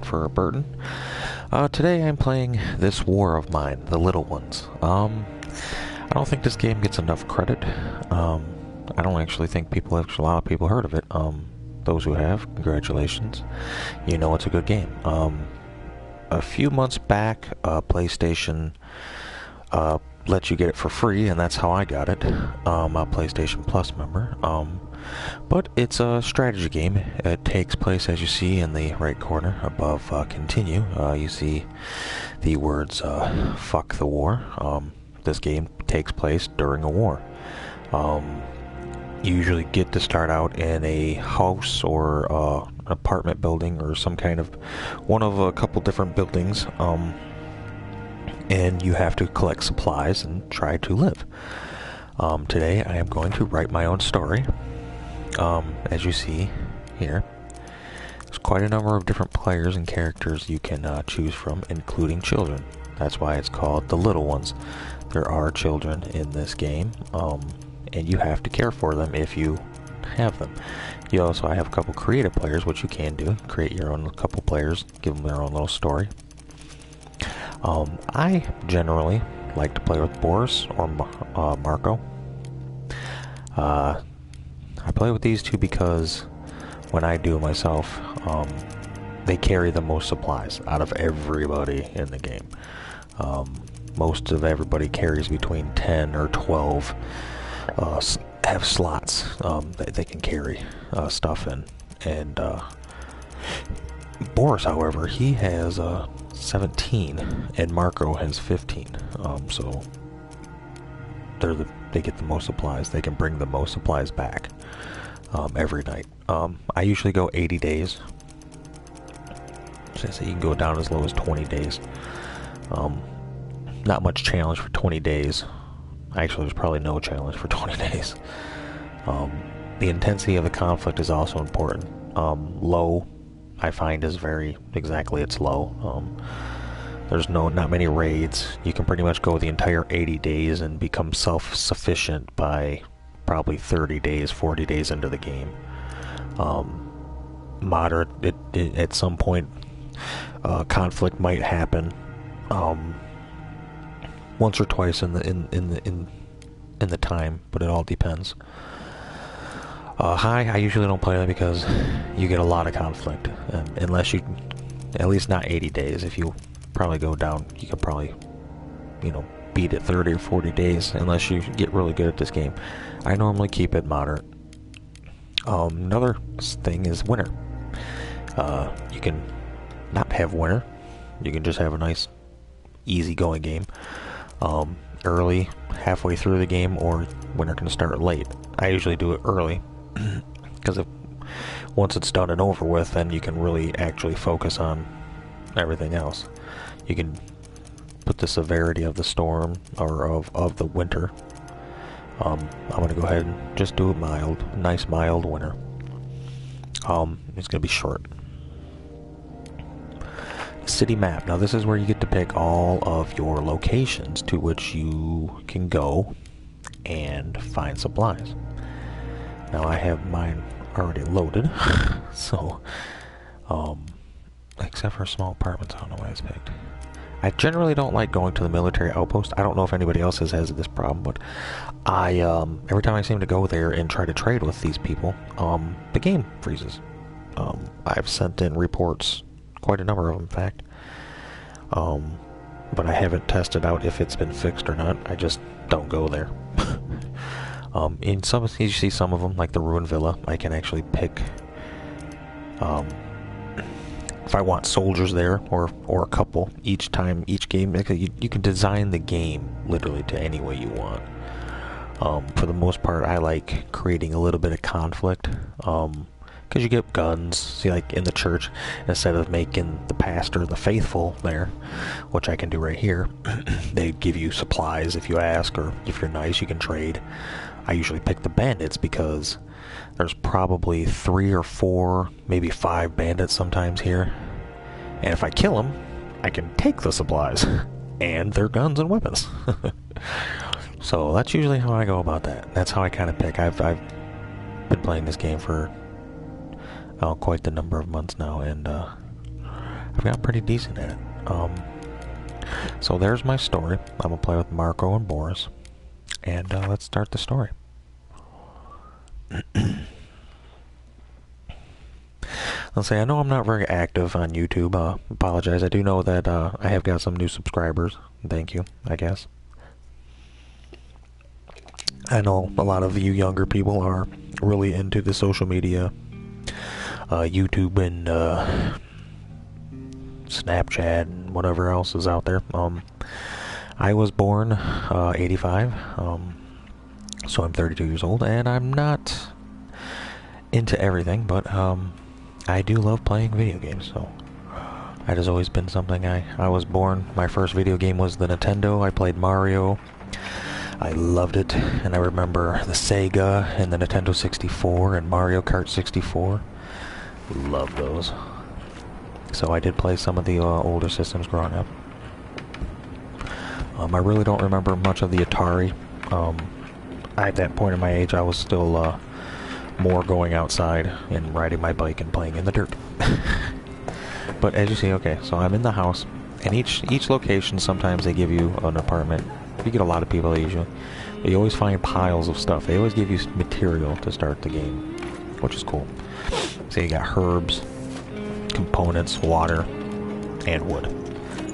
for a Burton. Today I'm playing this war of mine, The Little Ones. I don't think this game gets enough credit. I don't actually think a lot of people heard of it. Those who have, congratulations. You know it's a good game. A few months back, PlayStation let you get it for free, and that's how I got it. I'm a PlayStation Plus member. But it's a strategy game. It takes place, as you see in the right corner above continue. You see the words fuck the war. This game takes place during a war. You usually get to start out in a house or an apartment building or some kind of one of a couple different buildings. And you have to collect supplies and try to live. Today I am going to write my own story. As you see here, there's quite a number of different players and characters you can choose from, including children. That's why it's called The Little Ones. There are children in this game, and you have to care for them if you have them. You also have a couple creative players, which you can do. Create your own couple players, give them their own little story. I generally like to play with Boris or Marco. I play with these two because when I do myself, they carry the most supplies out of everybody in the game. Most of everybody carries between 10 or 12 have slots that they can carry stuff in. And Boris, however, he has 17 and Marco has 15. So they get the most supplies. They can bring the most supplies back every night. I usually go 80 days. So you can go down as low as 20 days. Not much challenge for 20 days. Actually, there's probably no challenge for 20 days. The intensity of the conflict is also important. Low, I find, is it's low. There's not many raids. You can pretty much go the entire 80 days and become self-sufficient by probably 30 days, 40 days into the game. Moderate, at some point, conflict might happen. Once or twice in the time, but it all depends. High, I usually don't play that because you get a lot of conflict, unless you, at least not 80 days. If you probably go down, you can probably, beat it 30 or 40 days, unless you get really good at this game. I normally keep it moderate. Another thing is winter. You can not have winter. You can just have a nice, easy-going game. Early, halfway through the game, or winter can start late. I usually do it early, because once it's done and over with, then you can really actually focus on everything else. You can put the severity of the storm, or of the winter. I'm going to go ahead and just do a nice mild winter. It's going to be short. City map. Now this is where you get to pick all of your locations to which you can go and find supplies. Now I have mine already loaded, so except for small apartments, I don't know why it's picked. I generally don't like going to the military outpost. I don't know if anybody else has this problem, but I every time I seem to go there and try to trade with these people, the game freezes. I've sent in reports, quite a number of them, in fact. But I haven't tested out if it's been fixed or not. I just don't go there. In some, you see some of them, like the Ruined Villa, I can actually pick if I want soldiers there, or a couple each game. You can design the game literally to any way you want. For the most part, I like creating a little bit of conflict. Because you get guns. See, like in the church, instead of making the pastor the faithful there, which I can do right here, they give you supplies if you ask, or if you're nice, you can trade. I usually pick the bandits because there's probably 3 or 4, maybe 5 bandits sometimes here. And if I kill them, I can take the supplies and their guns and weapons. So that's usually how I go about that. That's how I kind of pick. I've been playing this game for quite the number of months now, and I've gotten pretty decent at it. So there's my story. I'm gonna play with Marco and Boris, and let's start the story. Let's say I know I'm not very active on YouTube. Apologize. I do know that I have got some new subscribers. Thank you, I guess. I know a lot of you younger people are really into the social media, YouTube and Snapchat and whatever else is out there. I was born 85, so I'm 32 years old, and I'm not into everything, but I do love playing video games, so that has always been something I was born. My first video game was the Nintendo. I played Mario. I loved it, and I remember the Sega and the Nintendo 64 and Mario Kart 64. Love those. So I did play some of the older systems growing up. I really don't remember much of the Atari. At that point in my age, I was still more going outside and riding my bike and playing in the dirt. But as you see, okay, so I'm in the house, and each location, sometimes they give you an apartment. You get a lot of people usually. But you always find piles of stuff. They always give you material to start the game, which is cool. So you got herbs, components, water, and wood.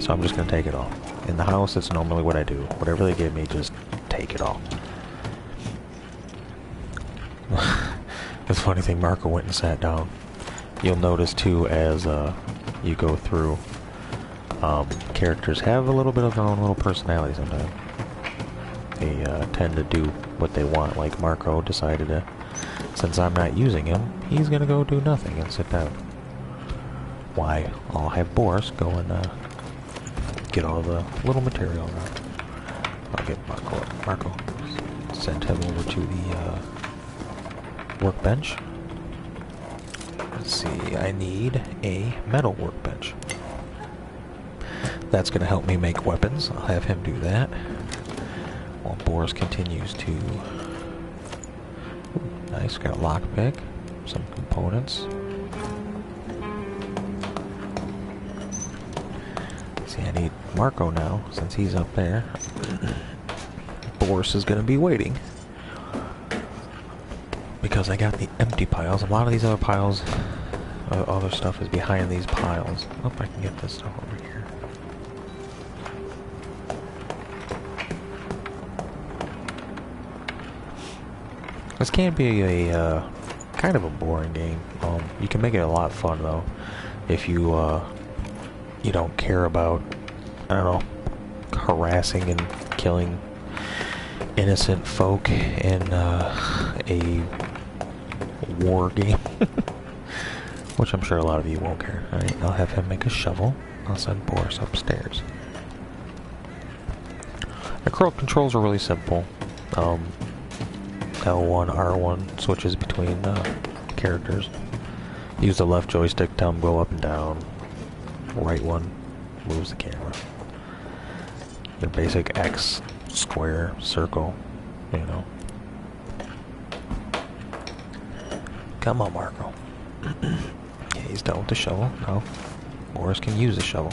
So I'm just going to take it all. In the house, it's normally what I do. Whatever they give me, just take it all. The funny thing, Marco went and sat down. You'll notice too, as you go through, characters have a little bit of their own little personality sometimes. They tend to do what they want. Like Marco decided to, since I'm not using him, he's gonna go do nothing and sit down. Why? I'll have Boris go and get all the little material around. I'll get Marco, send him over to the workbench. Let's see, I need a metal workbench. That's gonna help me make weapons. I'll have him do that. While Boris continues to... Ooh, nice, got a lockpick, some components. See, I need Marco now, since he's up there. Boris is going to be waiting, because I got the empty piles. A lot of these other piles, other stuff is behind these piles. I hope I can get this stuff over here. This can be a kind of a boring game. You can make it a lot of fun though, if you you don't care about, I don't know, harassing and killing innocent folk in a war game. Which I'm sure a lot of you won't care. Alright, I'll have him make a shovel. I'll send Boris upstairs. The controls are really simple. L1, R1 switches between characters. Use the left joystick to tell them go up and down. Right one moves the camera. The basic X, square, circle, you know. Come on, Marco. Yeah, he's done with the shovel. Now, Boris can use the shovel.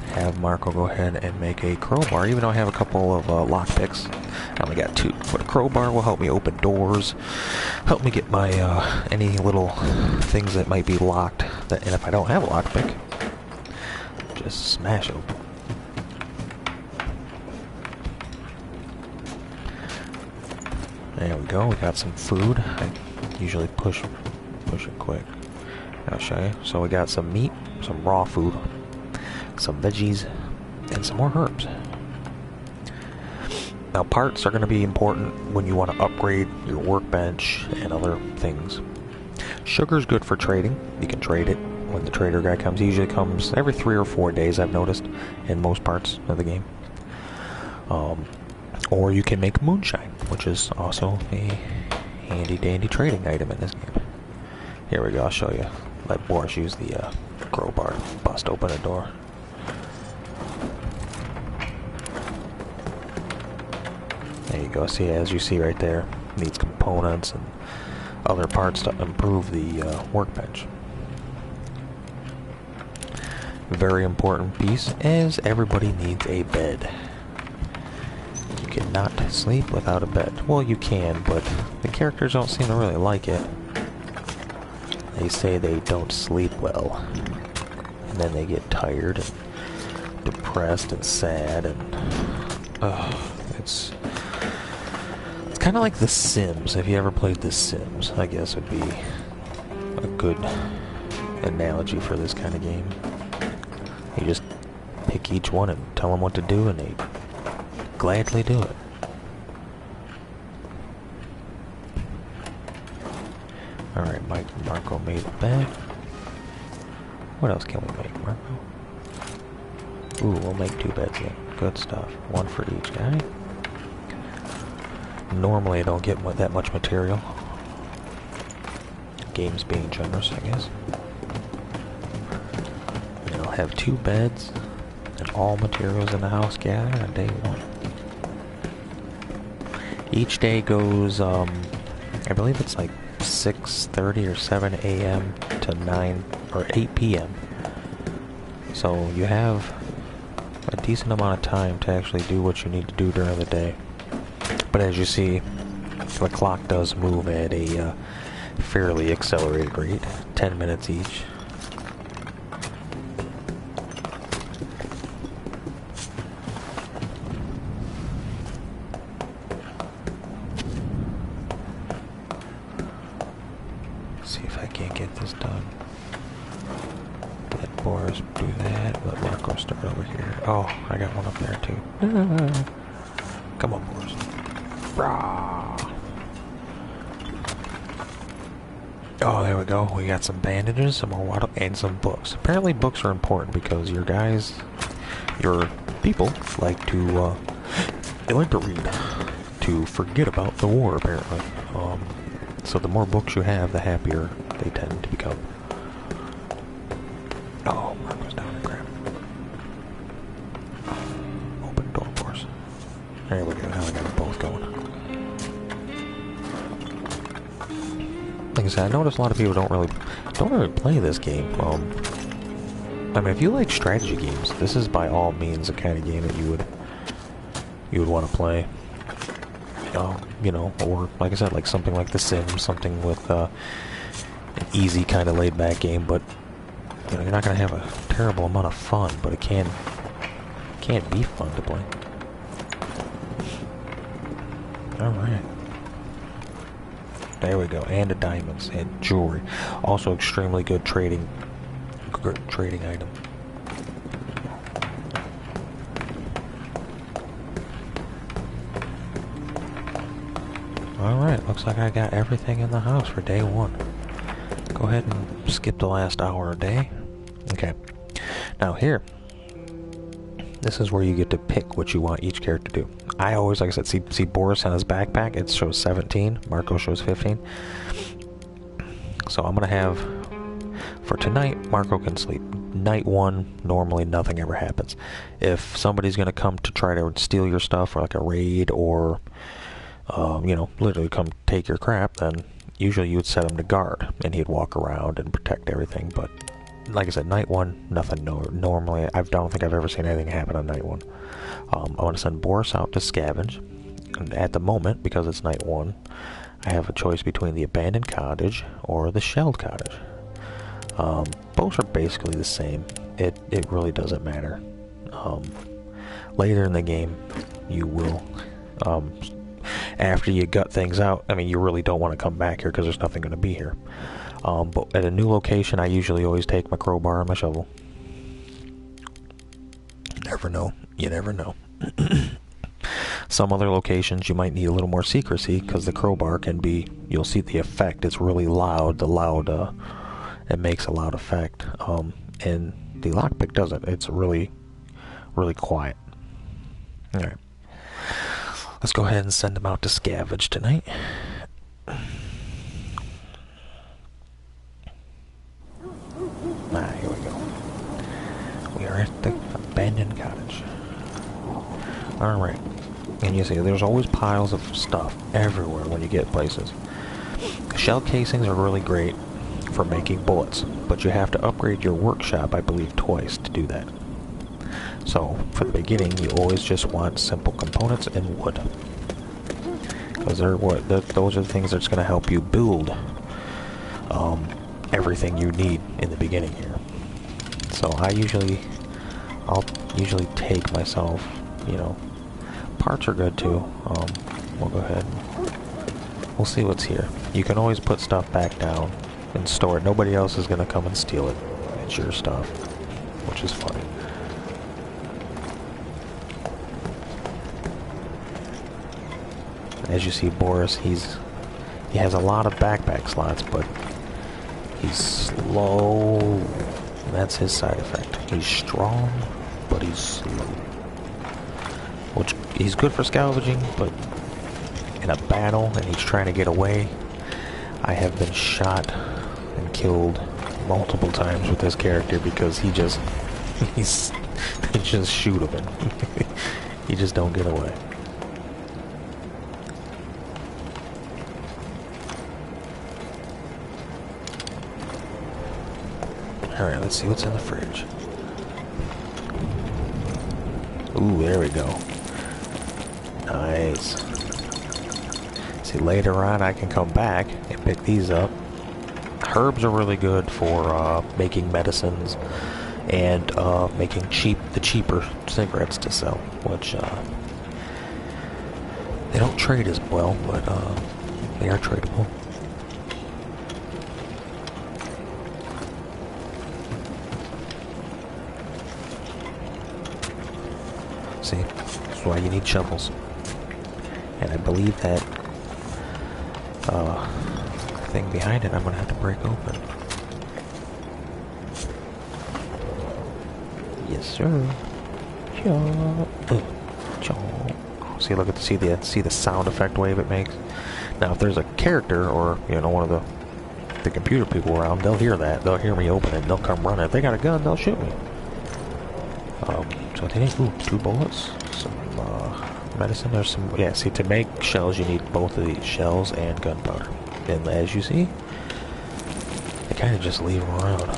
Have Marco go ahead and make a crowbar, even though I have a couple of lockpicks. I only got 2. But a crowbar will help me open doors, help me get my any little things that might be locked. And if I don't have a lockpick, just smash open. There we go. We got some food. I usually push it quick. I'll show you. So we got some meat, some raw food, some veggies, and some more herbs. Now, parts are going to be important when you want to upgrade your workbench and other things. Sugar's good for trading. You can trade it when the trader guy comes. He usually comes every 3 or 4 days, I've noticed, in most parts of the game. Or you can make moonshine, which is also a handy-dandy trading item in this game. Here we go, I'll show you. Let Boris use the crowbar to bust open a door. There you go. See, as you see right there, needs components and other parts to improve the workbench. very important piece is everybody needs a bed. You cannot sleep without a bed. Well, you can, but the characters don't seem to really like it. They say they don't sleep well. And then they get tired and depressed and sad and... it's kind of like The Sims. Have you ever played The Sims? I guess would be a good analogy for this kind of game. You just pick each one and tell them what to do, and they gladly do it. Alright, Mike and Marco made it back. What else can we make, Marco? Ooh, we'll make 2 beds then. Good stuff. 1 for each guy. Normally I don't get that much material. Game's being generous, I guess. And I'll have 2 beds and all materials in the house gathered on day 1. Each day goes, I believe it's like 6:30 or 7 a.m. to 9 or 8 p.m. So you have a decent amount of time to actually do what you need to do during the day. But as you see, the clock does move at a fairly accelerated rate, 10 minutes each. See if I can't get this done. Let Boris do that, let Marco start over here. Oh, I got one up there too. Come on, Boris. Rah. Oh, there we go. We got some bandages, some more water, and some books. Apparently books are important because your people like to, they like to read. To forget about the war, apparently. So the more books you have, the happier they tend to become. Oh, Marco's down and grab. Open door for us. There we go. Now we got them both going. Like I said, I notice a lot of people don't really play this game. I mean, if you like strategy games, this is by all means the kind of game that you would want to play. You know, or like I said, like something like The Sims, something with an easy kind of laid-back game. But you know, you're not going to have a terrible amount of fun, but it can be fun to play. All right. There we go, and the diamonds and jewelry. Also, extremely good trading item. Alright, looks like I got everything in the house for day 1. Go ahead and skip the last hour a day. Okay. Now here, this is where you get to pick what you want each character to do. I always, like I said, see Boris on his backpack, it shows 17. Marco shows 15. So I'm going to have, for tonight, Marco can sleep. Night 1, normally nothing ever happens. If somebody's going to come to try to steal your stuff, or like a raid, or... you know, literally come take your crap, then usually you would set him to guard, and he'd walk around and protect everything. But like I said, night 1, nothing. Normally, I don't think I've ever seen anything happen on night 1. I want to send Boris out to scavenge, and at the moment, because it's night 1, I have a choice between the abandoned cottage or the shelled cottage. Both are basically the same. It really doesn't matter. Later in the game, you will... after you gut things out, I mean, you really don't want to come back here because there's nothing going to be here. But at a new location, I usually always take my crowbar and my shovel. Never know. You never know. Some other locations, you might need a little more secrecy because the crowbar can be, you'll see the effect. It's really loud. It makes a loud effect. And the lockpick doesn't. It's really, really quiet. Alright. Let's go ahead and send them out to scavenge tonight. Here we go. We are at the abandoned cottage. Alright. And you see, there's always piles of stuff everywhere when you get places. Shell casings are really great for making bullets, but you have to upgrade your workshop, I believe, twice to do that. So, for the beginning, you always just want simple components and wood. Because those are the things that's going to help you build everything you need in the beginning here. So I'll usually take myself, parts are good too. We'll go ahead. We'll see what's here. You can always put stuff back down and store it. Nobody else is going to come and steal it. It's your stuff, which is funny. As you see, Boris, he has a lot of backpack slots, but he's slow. That's his side effect. He's strong, but he's slow. Which, he's good for scavenging, but in a battle, and he's trying to get away, I have been shot and killed multiple times with this character because they just shoot him and he just don't get away. Alright, let's see what's in the fridge. Ooh, there we go. Nice. See, later on I can come back and pick these up. Herbs are really good for making medicines and making the cheaper cigarettes to sell, which they don't trade as well, but they are tradable. See, that's why you need shovels. And I believe that thing behind it I'm gonna have to break open. Yes, sir. See, look at see the sound effect wave it makes. Now, if there's a character or one of the computer people around, they'll hear that. They'll hear me open it. And they'll come running. If they got a gun, they'll shoot me. So I think 2 bullets, some medicine. There's some. Yeah. See, to make shells, you need both of these shells and gunpowder. And as you see, they kind of just leave them around.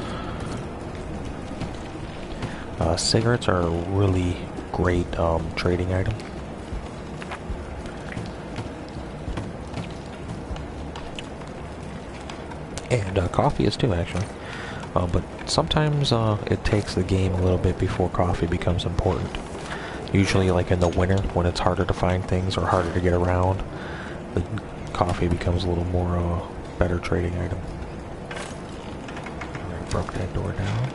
Cigarettes are a really great trading item. And coffee is too, actually. But sometimes it takes the game a little bit before coffee becomes important. Usually like in the winter, when it's harder to find things or harder to get around, the coffee becomes a little more better trading item. Alright, broke that door down.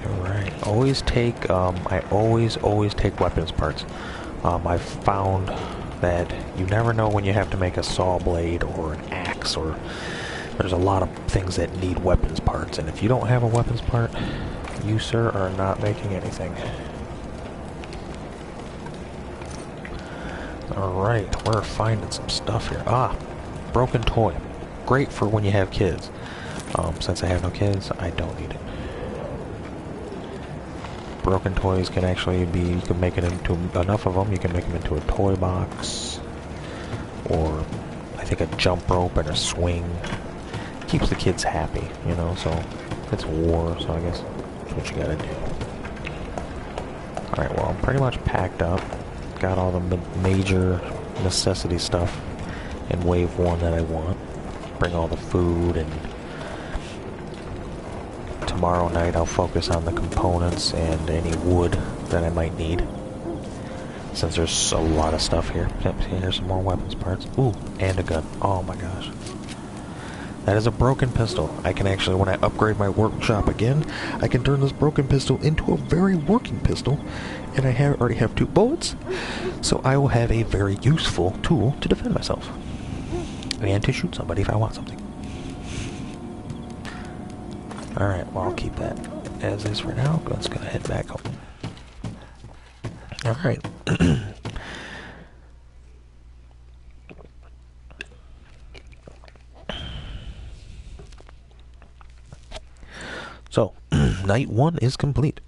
Alright, always take, I always take weapons parts. I've found that you never know when you have to make a saw blade or an axe, or there's a lot of things that need weapons parts, and if you don't have a weapons part, you, sir, are not making anything. Alright, we're finding some stuff here. Ah, broken toy. Great for when you have kids. Since I have no kids, I don't need it. Broken toys can actually be, you can make it into, enough of them, you can make them into a toy box, or I think a jump rope and a swing. Keeps the kids happy, so it's war, so I guess that's what you gotta do. Alright, well, I'm pretty much packed up. Got all the major necessity stuff in wave 1 that I want. Bring all the food, and tomorrow night I'll focus on the components and any wood that I might need, since there's a lot of stuff here. Yep, see, here's some more weapons parts. Ooh, and a gun. Oh my gosh. That is a broken pistol. I can actually, when I upgrade my workshop again, I can turn this broken pistol into a very working pistol, and I already have 2 bullets, so I will have a very useful tool to defend myself, and to shoot somebody if I want something. Alright, well, I'll keep that as is for now. Let's go head back home. Alright. So, night 1 is complete.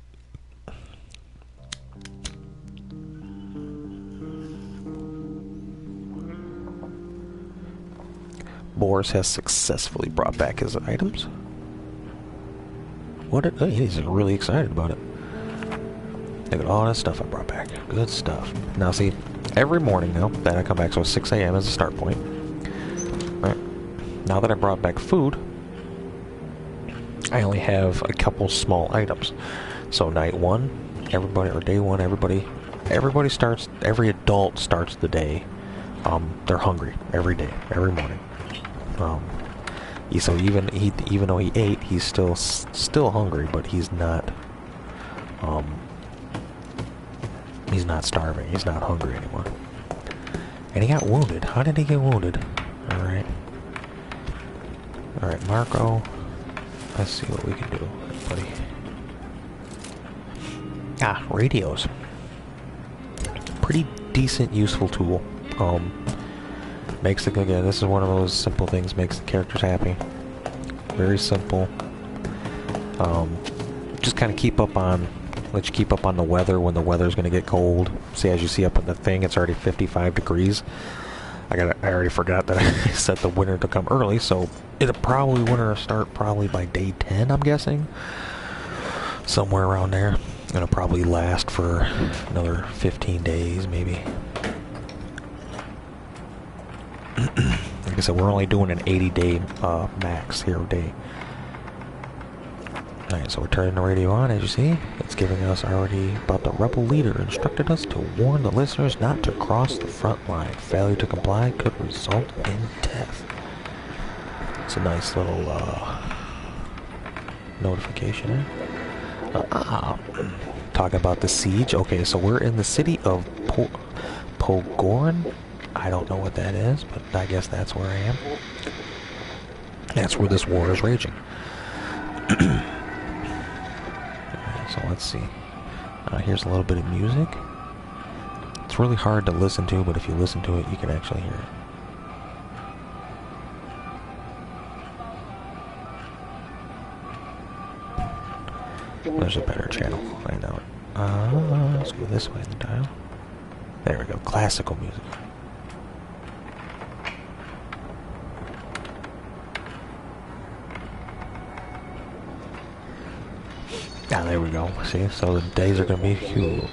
Boris Boris has successfully brought back his items. Oh, he's really excited about it. Look at all that stuff I brought back. Good stuff. Now see, every morning now that I come back, so 6 a.m. is the start point. Right. Now that I brought back food, I only have a couple small items. So night one, everybody, or day one, everybody starts, every adult starts the day. They're hungry every day, every morning. So even though he ate, he's still hungry, but he's not starving. He's not hungry anymore. And he got wounded. How did he get wounded? Alright, Marco. Let's see what we can do, buddy. Radios. Pretty decent, useful tool. Makes again, this is one of those simple things, makes the characters happy. Very simple. Just kind of let you keep up on the weather when the weather's going to get cold. See, as you see up in the thing, it's already 55 degrees. I already forgot that I set the winter to come early, so winter will start probably by day 10, I'm guessing. Somewhere around there. It'll probably last for another 15 days, maybe. Like I said, we're only doing an 80-day max here a day. Alright, so we're turning the radio on, as you see. It's giving us already about the rebel leader instructed us to warn the listeners not to cross the front line. Failure to comply could result in death. It's a nice little notification, eh? Talking about the siege. Okay, so we're in the city of Pogoran. I don't know what that is, but I guess that's where I am. That's where this war is raging. So let's see. Here's a little bit of music. It's really hard to listen to, but if you listen to it, you can actually hear it. There's a better channel. I know it. Let's go this way in the dial. There we go. Classical music. There we go. See, so the days are gonna be cool.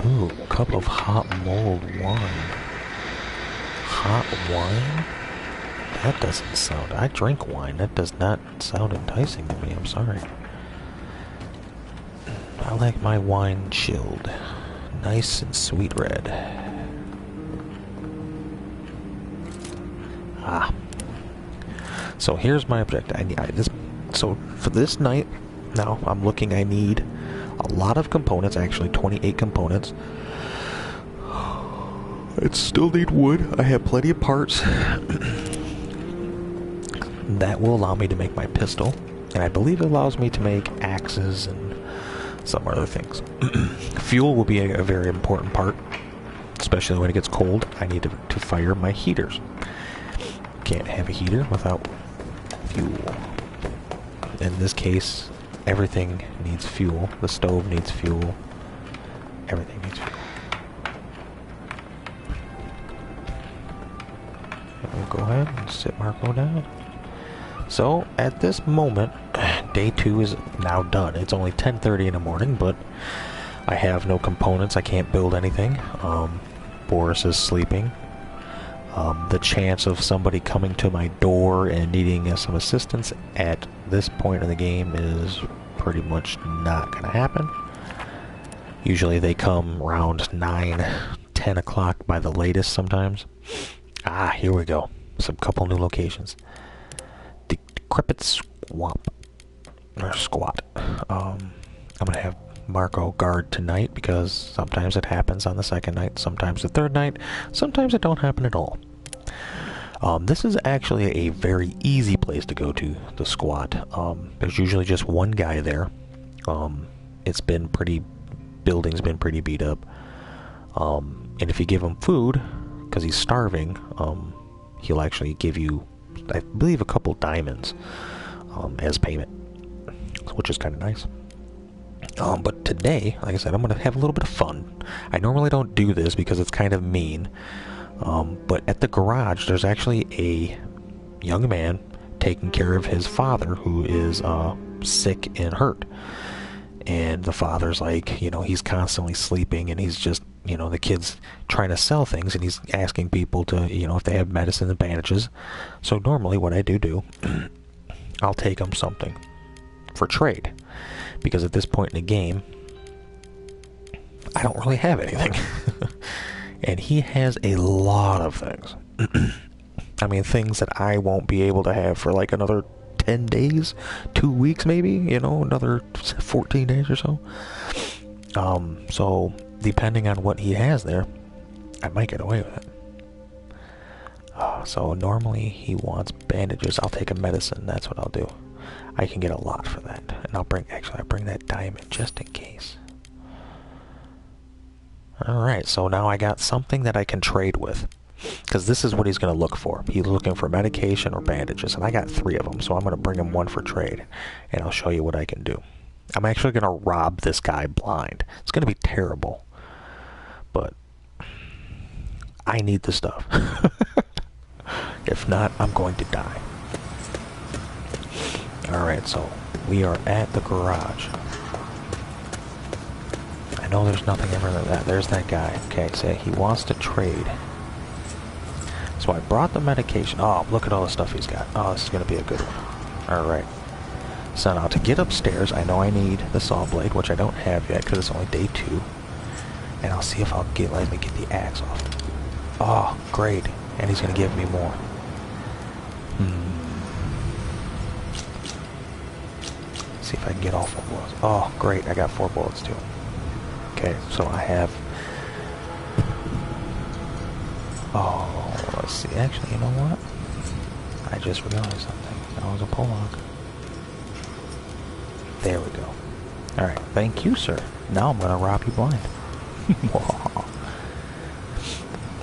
Ooh, cup of hot mulled wine. Hot wine? That doesn't sound... I drink wine. That does not sound enticing to me. I'm sorry. I like my wine chilled. Nice and sweet red. So here's my objective. So for this night, now I'm looking, I need a lot of components, actually 28 components. I still need wood. I have plenty of parts. That will allow me to make my pistol. And I believe it allows me to make axes and some other things. Fuel will be a very important part. Especially when it gets cold. I need to fire my heaters. Can't have a heater without fuel. In this case, everything needs fuel. The stove needs fuel. Everything needs fuel. We'll go ahead and sit Marco down. So, at this moment, day 2 is now done. It's only 10:30 in the morning, but I have no components. I can't build anything. Boris is sleeping. The chance of somebody coming to my door and needing some assistance at this point in the game is pretty much not going to happen. Usually they come around 9, 10 o'clock by the latest sometimes. Here we go. Some couple new locations. Decrepit Swamp. Or Squat. I'm going to have Marco guard tonight because sometimes it happens on the second night, sometimes the third night, sometimes it don't happen at all. This is actually a very easy place to go to, the squat. There's usually just one guy there. Building's been pretty beat up. And if you give him food, because he's starving, he'll actually give you, I believe, a couple diamonds as payment, which is kind of nice. But today, like I said, I'm going to have a little bit of fun. I normally don't do this because it's kind of mean. But at the garage, there's actually a young man taking care of his father who is sick and hurt. And the father's like, he's constantly sleeping, and he's just, the kid's trying to sell things, and he's asking people to, if they have medicine and bandages. So normally what I do, I'll take him something for trade. Because at this point in the game, I don't really have anything. And he has a lot of things. I mean, things that I won't be able to have for like another 10 days, 2 weeks maybe, another 14 days or so. So depending on what he has there, I might get away with it. So normally he wants bandages. I'll take a medicine. That's what I'll do. I can get a lot for that. And I bring that diamond just in case. Alright, so now I got something that I can trade with. Because this is what he's going to look for. He's looking for medication or bandages. And I got 3 of them, so I'm going to bring him 1 for trade. And I'll show you what I can do. I'm actually going to rob this guy blind. It's going to be terrible. But I need the stuff. If not, I'm going to die. Alright, so we are at the garage. I know there's nothing ever like that. There's that guy. Okay, so he wants to trade. So I brought the medication. Oh, look at all the stuff he's got. Oh, this is going to be a good one. Alright. So now to get upstairs, I know I need the saw blade, which I don't have yet because it's only day 2. And I'll see if I'll let me get the axe off. Oh, great. And he's going to give me more. See if I can get all 4 bullets. Oh, great. I got 4 bullets too. Okay, so I have... Oh, let's see. Actually, you know what? I just realized something. That was a pull-lock. There we go. Alright, thank you, sir. Now I'm going to rob you blind.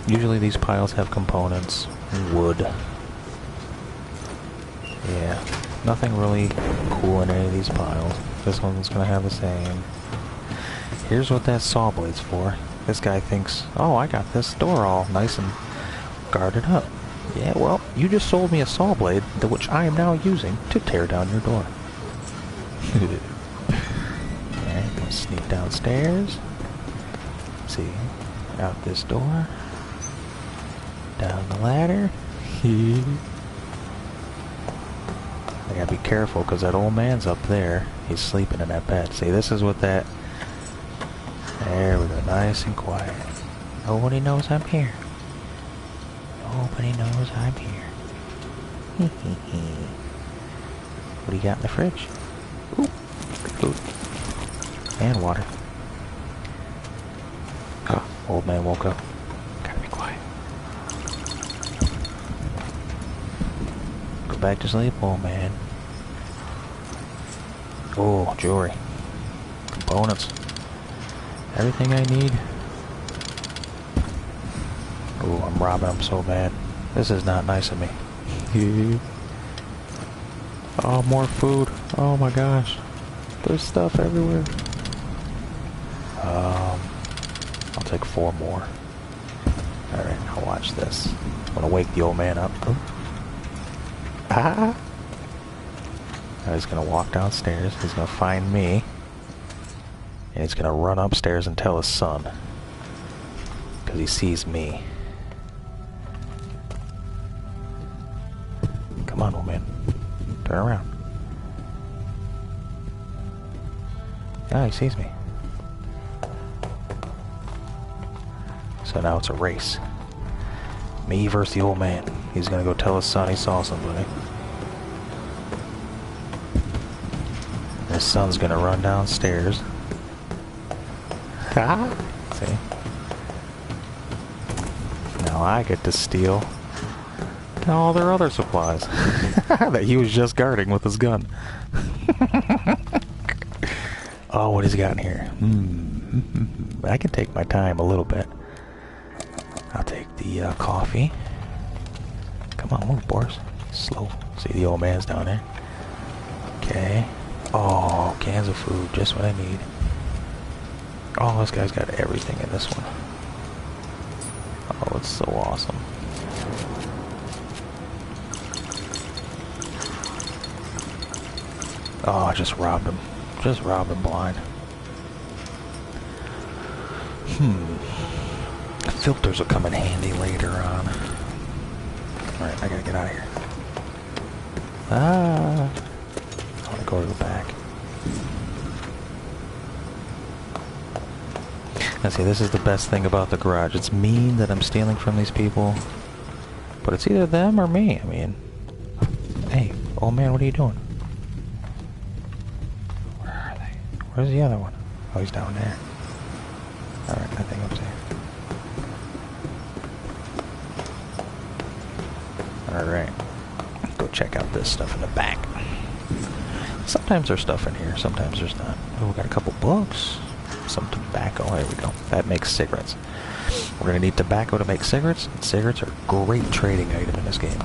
Usually these piles have components. Wood. Yeah, nothing really cool in any of these piles. This one's going to have the same. Here's what that saw blade's for. This guy thinks, oh, I got this door all nice and guarded up. Yeah, well, you just sold me a saw blade, which I am now using to tear down your door. Alright, we'll sneak downstairs. See, out this door. Down the ladder. I gotta be careful because that old man's up there. He's sleeping in that bed. See, this is what that... There we go, nice and quiet. Nobody knows I'm here. Nobody knows I'm here. What do you got in the fridge? Ooh, food. And water. Oh, old man woke up. Gotta be quiet. Go back to sleep, old man. Oh, jewelry. Components. Everything I need. Oh, I'm robbing them so bad. This is not nice of me. Oh, more food. Oh my gosh. There's stuff everywhere. I'll take 4 more. Alright, now watch this. I'm gonna wake the old man up. Oh. Ah! Now he's gonna walk downstairs. He's gonna find me. And he's gonna run upstairs and tell his son. Because he sees me. Come on, old man. Turn around. Oh, he sees me. So now it's a race. Me versus the old man. He's gonna go tell his son he saw somebody. His son's gonna run downstairs. Ha! See? Now I get to steal all their other supplies that he was just guarding with his gun. Oh, what has he got in here? I can take my time a little bit. I'll take the coffee. Come on, move, Boris. Slow. See, the old man's down there. Okay. Oh, cans of food, just what I need. Oh, this guy's got everything in this one. Oh, That's so awesome. Oh, I just robbed him. Just robbed him blind. The filters will come in handy later on. Alright, I gotta get out of here. I wanna go to the back. I see, this is the best thing about the garage. It's mean that I'm stealing from these people, but it's either them or me. I mean, hey, old man, what are you doing? Where are they? Where's the other one? Oh, he's down there. Alright, I think I'm safe. Alright. Go check out this stuff in the back. Sometimes there's stuff in here, sometimes there's not. Oh, we got a couple books. Some tobacco. There we go. That makes cigarettes. We're going to need tobacco to make cigarettes. And cigarettes are a great trading item in this game.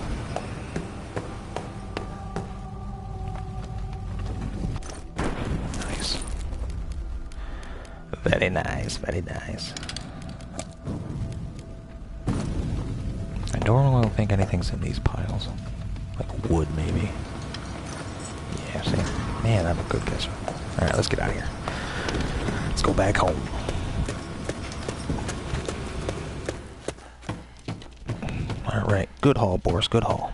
Nice. Very nice, very nice. I normally don't think anything's in these piles. Like wood, maybe. Yeah, see? Man, I'm a good guesser. Alright, let's get out of here. Let's go back home. Alright, good haul, Boris, good haul.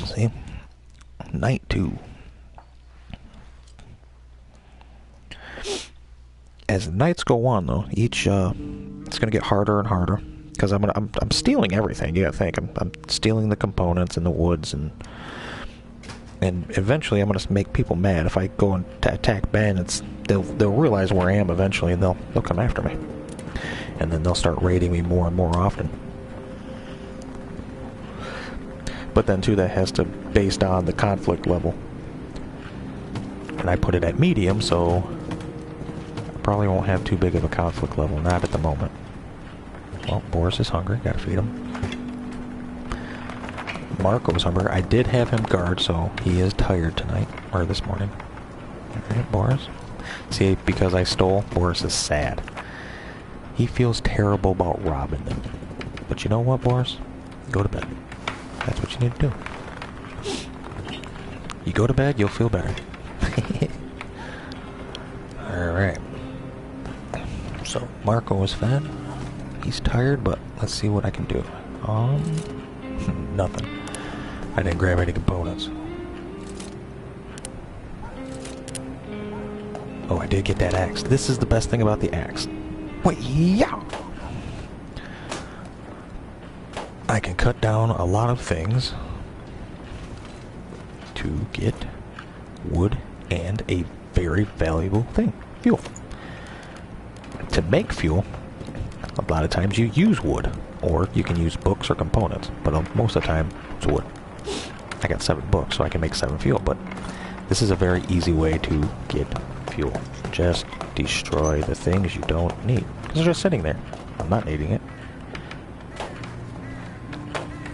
See? Night 2. As the nights go on, though, each it's gonna get harder and harder because I'm stealing everything. You gotta think I'm stealing the components and the woods and eventually I'm gonna make people mad. If I go and attack Ben, they'll realize where I am eventually, and they'll come after me, and then they'll start raiding me more and more often. But then too, that has to based on the conflict level, and I put it at medium, so I probably won't have too big of a conflict level. Not at the moment. Well, Boris is hungry. Gotta feed him. Marco's hungry. I did have him guard, so he is tired tonight, or this morning. Alright, Boris. See, because I stole, Boris is sad. He feels terrible about robbing them. But you know what, Boris? Go to bed. That's what you need to do. You go to bed, you'll feel better. Alright. So, Marco is fed. He's tired, but let's see what I can do. Nothing. I didn't grab any components. Oh, I did get that axe. This is the best thing about the axe. Wait, yeah! I can cut down a lot of things to get wood and a very valuable thing, fuel. To make fuel, a lot of times you use wood, or you can use books or components, but most of the time it's wood. I got 7 books, so I can make 7 fuel, but this is a very easy way to get fuel. Just destroy the things you don't need, because they're just sitting there. I'm not needing it.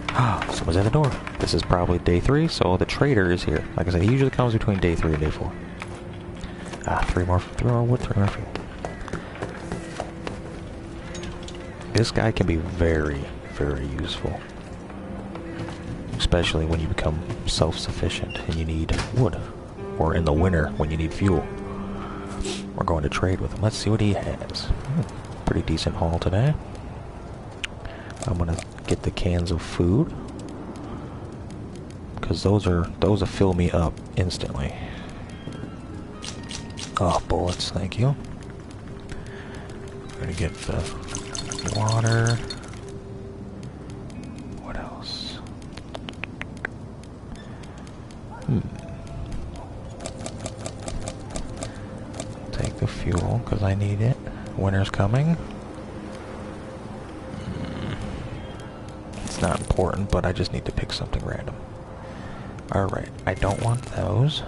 Ah, someone's at the door. This is probably day 3, so the trader is here. Like I said, he usually comes between day 3 and day 4. Ah, 3 more wood, 3 more fuel. This guy can be very, very useful. Especially when you become self-sufficient and you need wood. Or in the winter when you need fuel. We're going to trade with him. Let's see what he has. Pretty decent haul today. I'm gonna get the cans of food. Because those will fill me up instantly. Oh, bullets, thank you. I'm gonna get the water. What else? Take the fuel, because I need it. Winter's coming. It's not important, but I just need to pick something random. Alright, I don't want those.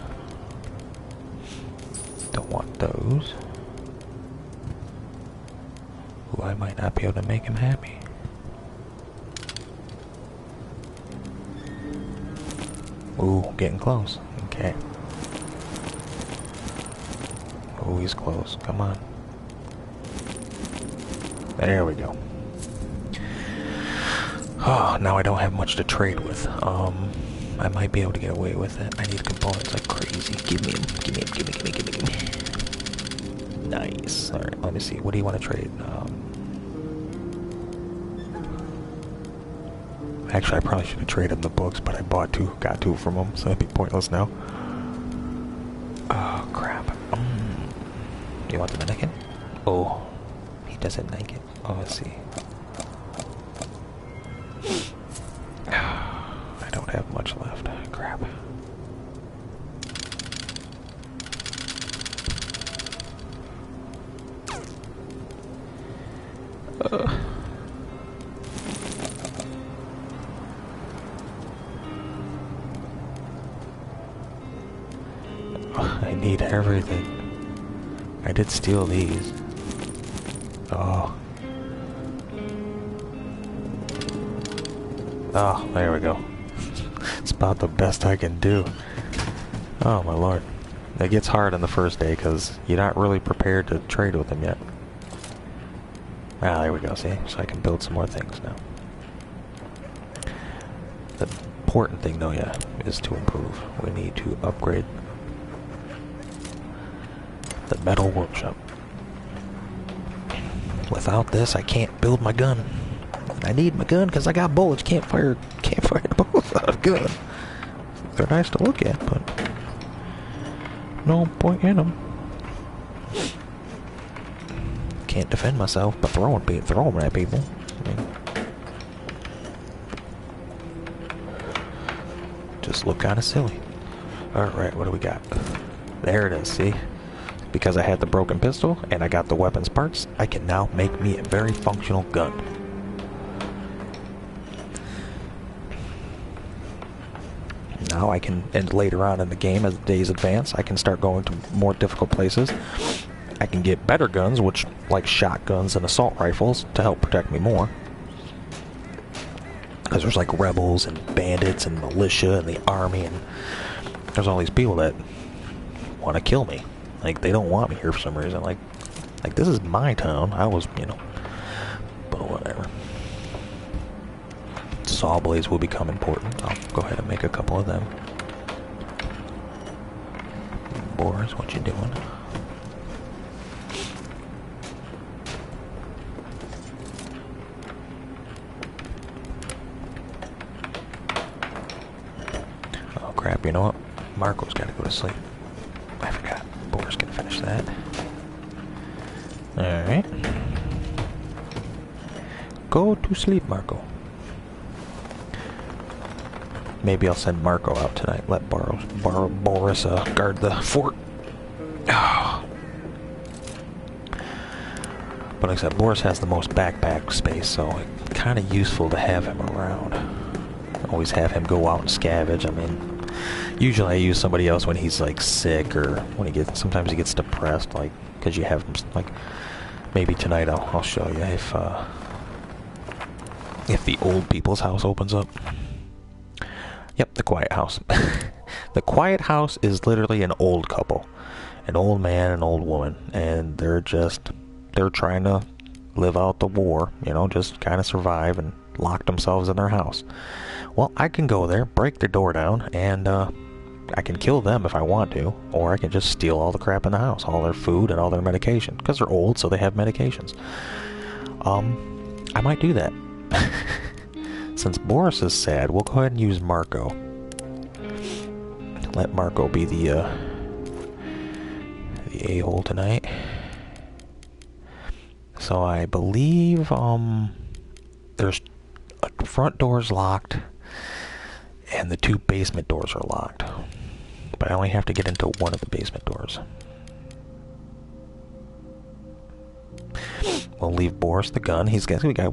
Don't want those. Ooh, I might not be able to make him happy. Ooh, getting close. Okay. Oh, he's close. Come on. There we go. Oh, now I don't have much to trade with. I might be able to get away with it. I need components like crazy. Give me them. Give me them. Give me, give me, give me, give me. Nice. Alright, let me see. What do you want to trade? Actually, I probably should have traded the books, but I got two from them, so that'd be pointless now. Oh, crap. You want the mannequin? Oh, he doesn't like it. Oh, let's see. I don't have much left. Crap. I need everything. I did steal these. Oh. Oh, there we go. It's about the best I can do. Oh my lord. It gets hard on the first day because you're not really prepared to trade with them yet. Ah, there we go, see? So I can build some more things now. The important thing though, yeah, is to improve. We need to upgrade the metal workshop. Without this, I can't build my gun. I need my gun because I got bullets. Can't fire the bullets out of a gun. They're nice to look at, but no point in them. Can't defend myself, but throw them at people. I mean, just look kind of silly. All right, what do we got? There it is. See, because I had the broken pistol and I got the weapons parts, I can now make me a very functional gun. Now I can, and later on in the game, as the days advance, I can start going to more difficult places. I can get better guns, which like shotguns and assault rifles, to help protect me more. Because there's like rebels and bandits and militia and the army, and there's all these people that want to kill me. Like, they don't want me here for some reason. Like this is my town. I was, you know, but whatever. Saw blades will become important. I'll go ahead and make a couple of them. Boris, what you doing? Oh crap, you know what? Marco's gotta go to sleep. I forgot. Boris can finish that. Alright. Go to sleep, Marco. Maybe I'll send Marco out tonight. Let Boris guard the fort. Oh. But like I said, Boris has the most backpack space, so it's kind of useful to have him around. Always have him go out and scavenge. I mean, usually I use somebody else when he's like sick, or when sometimes he gets depressed, like, because you have him, like, maybe tonight I'll show you if the old people's house opens up. Yep, the quiet house. The quiet house is literally an old couple. An old man and an old woman. And they're trying to live out the war, you know, just kind of survive and lock themselves in their house. Well, I can go there, break their door down, and I can kill them if I want to, or I can just steal all the crap in the house, all their food and all their medication, because they're old, so they have medications. I might do that. Since Boris is sad, we'll go ahead and use Marco. Let Marco be the a-hole tonight. So I believe there's a front door's locked and the two basement doors are locked. But I only have to get into one of the basement doors. We'll leave Boris the gun. We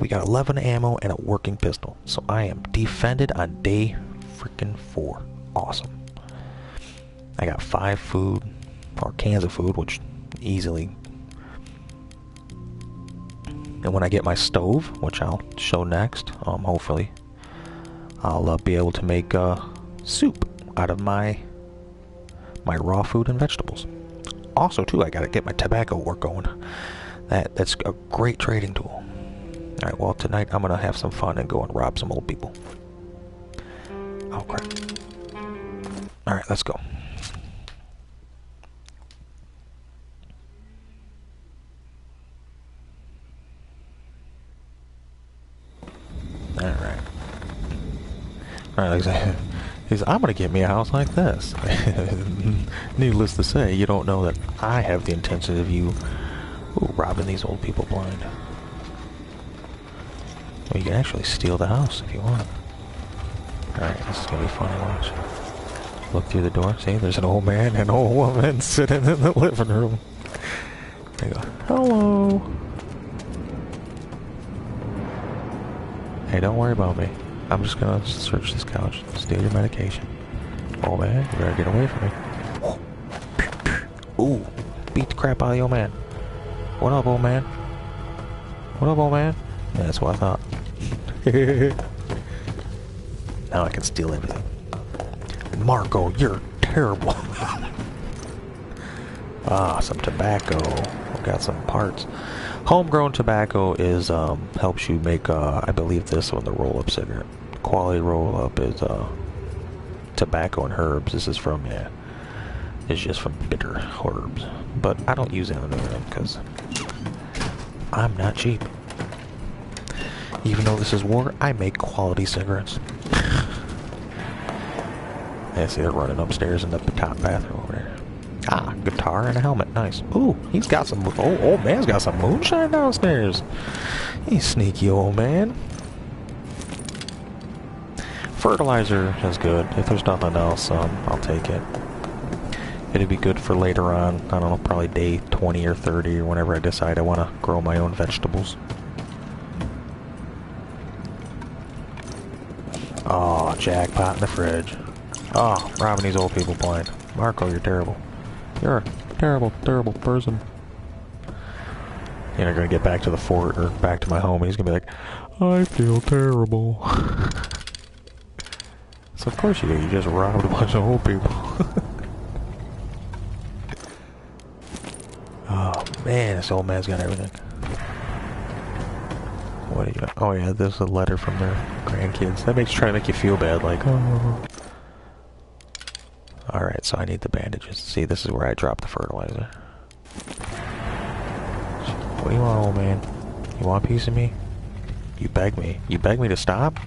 got 11 ammo and a working pistol. So I am defended on day freaking 4. Awesome. I got 5 food, or cans of food, which easily. And when I get my stove, which I'll show next, hopefully, I'll be able to make soup out of my raw food and vegetables. Also, too, I gotta get my tobacco work going. That's a great trading tool. Alright, well, tonight I'm gonna have some fun and go and rob some old people. Oh, crap. Alright, let's go. Alright. Alright, I'm gonna get me a house like this. Needless to say, you don't know that I have the intention of you robbing these old people blind. Well, you can actually steal the house if you want. Alright, this is gonna be fun to watch. Look through the door. See, there's an old man and an old woman sitting in the living room. There you go. Hello. Hey, don't worry about me. I'm just gonna search this couch, steal your medication. Oh man, you better get away from me. Ooh, beat the crap out of the old man. What up, old man? What up, old man? Yeah, that's what I thought. Now I can steal everything. Marco, you're terrible. Ah, some tobacco. I've got some parts. Homegrown tobacco is, helps you make, I believe this one, the roll-up cigarette. Quality roll-up is, tobacco and herbs. This is from, yeah, it's just from bitter herbs. But I don't use any of them because I'm not cheap. Even though this is war, I make quality cigarettes. I see they're running upstairs in the top bathroom over there. Ah, guitar and a helmet. Nice. Ooh, he's got some... Oh, old man's got some moonshine downstairs. He's sneaky, old man. Fertilizer is good. If there's nothing else, I'll take it. It'd be good for later on. I don't know, probably day 20 or 30 or whenever I decide I want to grow my own vegetables. Oh, jackpot in the fridge. Oh, robbing these old people blind. Marco, you're terrible. You're a terrible, terrible person. You're not gonna get back to the fort or back to my home. He's gonna be like, I feel terrible. So of course you do. You just robbed a bunch of old people. Oh man, this old man's got everything. What do you got? Oh yeah, this is a letter from their grandkids. That makes trying to make you feel bad, like, oh. Alright, so I need the bandages. See, this is where I dropped the fertilizer. What do you want, old man? You want a piece of me? You beg me. You beg me to stop?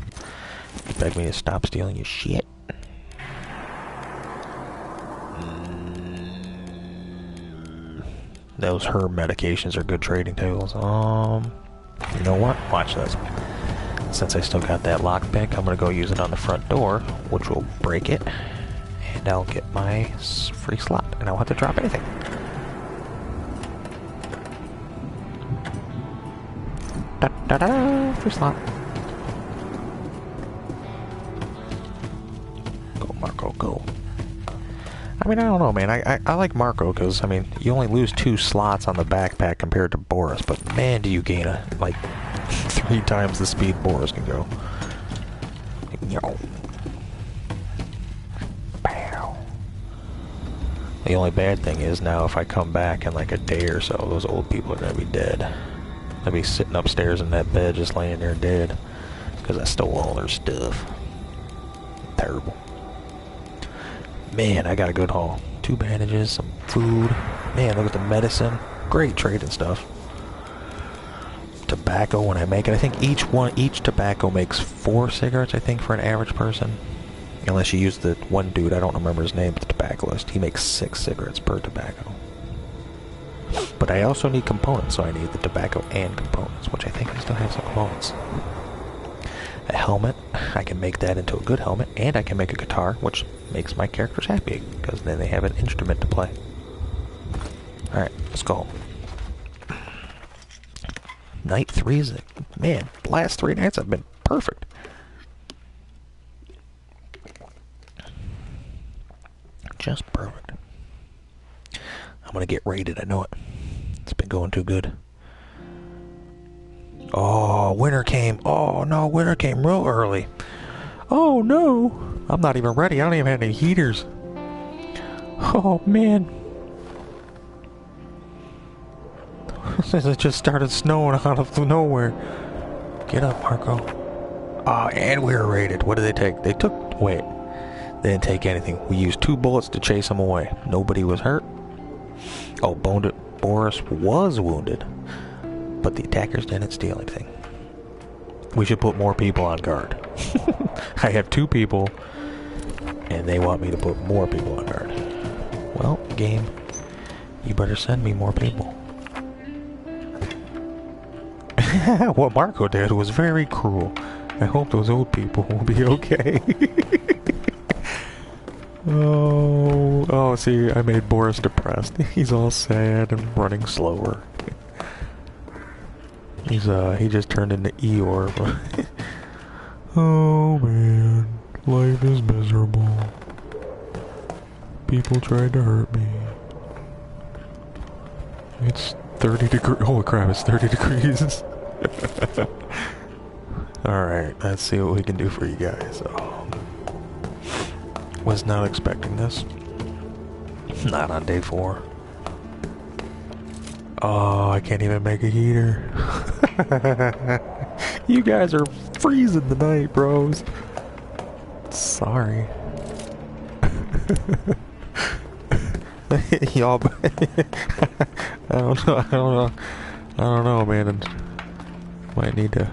You beg me to stop stealing your shit? Those herb medications are good trading tables. You know what? Watch this. Since I still got that lockpick, I'm gonna go use it on the front door, which will break it. And I'll get my free slot, and I won't have to drop anything. Da-da-da! Free slot. Go, Marco, go. I mean, I don't know, man. I like Marco, because, I mean, you only lose 2 slots on the backpack compared to Boris, but man, do you gain, like, 3 times the speed Boris can go. Yo. The only bad thing is now if I come back in like a day or so, those old people are gonna be dead. They'll be sitting upstairs in that bed just laying there dead. Because I stole all their stuff. Terrible. Man, I got a good haul. 2 bandages, some food. Man, look at the medicine. Great trading stuff. Tobacco when I make it. I think each tobacco makes 4 cigarettes, I think, for an average person. Unless you use the one dude, I don't remember his name, but the tobacconist. He makes 6 cigarettes per tobacco. But I also need components, so I need the tobacco and components, which I think I still have some components. A helmet, I can make that into a good helmet, and I can make a guitar, which makes my characters happy, because then they have an instrument to play. Alright, let's go. Night 3 is, man, last 3 nights have been perfect. Just perfect. I'm gonna get raided, I know it. It's been going too good. Oh, winter came. Oh no, winter came real early. Oh no, I'm not even ready. I don't even have any heaters. Oh man. It just started snowing out of nowhere. Get up, Marco. Oh, and we were raided. What did they take? They took... Wait. They didn't take anything. We used 2 bullets to chase them away. Nobody was hurt. Oh, Boris was wounded. But the attackers didn't steal anything. We should put more people on guard. I have 2 people, and they want me to put more people on guard. Well, game, you better send me more people. What Marco did was very cruel. I hope those old people will be okay. Oh, see, I made Boris depressed. He's all sad and running slower. He just turned into Eeyore. Oh man, life is miserable. People tried to hurt me. It's 30 degrees. Holy crap, it's 30 degrees. Alright, let's see what we can do for you guys. Was not expecting this. Not on day 4. Oh, I can't even make a heater. You guys are freezing tonight, bros. Sorry. Y'all, I don't know, man. Might need to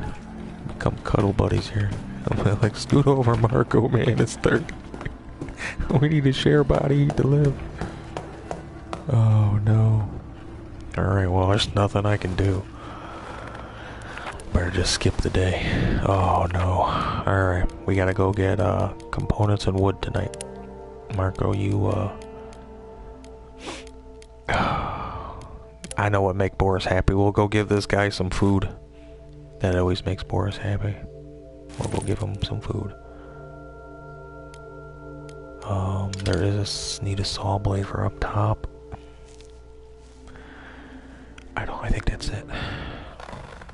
become cuddle buddies here. I'm like, scoot over, Marco, man. It's 30. We need to share body to live. Oh no. Alright, well, there's nothing I can do. Better just skip the day. Oh no. Alright, we gotta go get components and wood tonight. Marco, you I know what make Boris happy. We'll go give this guy some food. That always makes Boris happy. We'll go give him some food. There is need a saw blade for up top. I think that's it.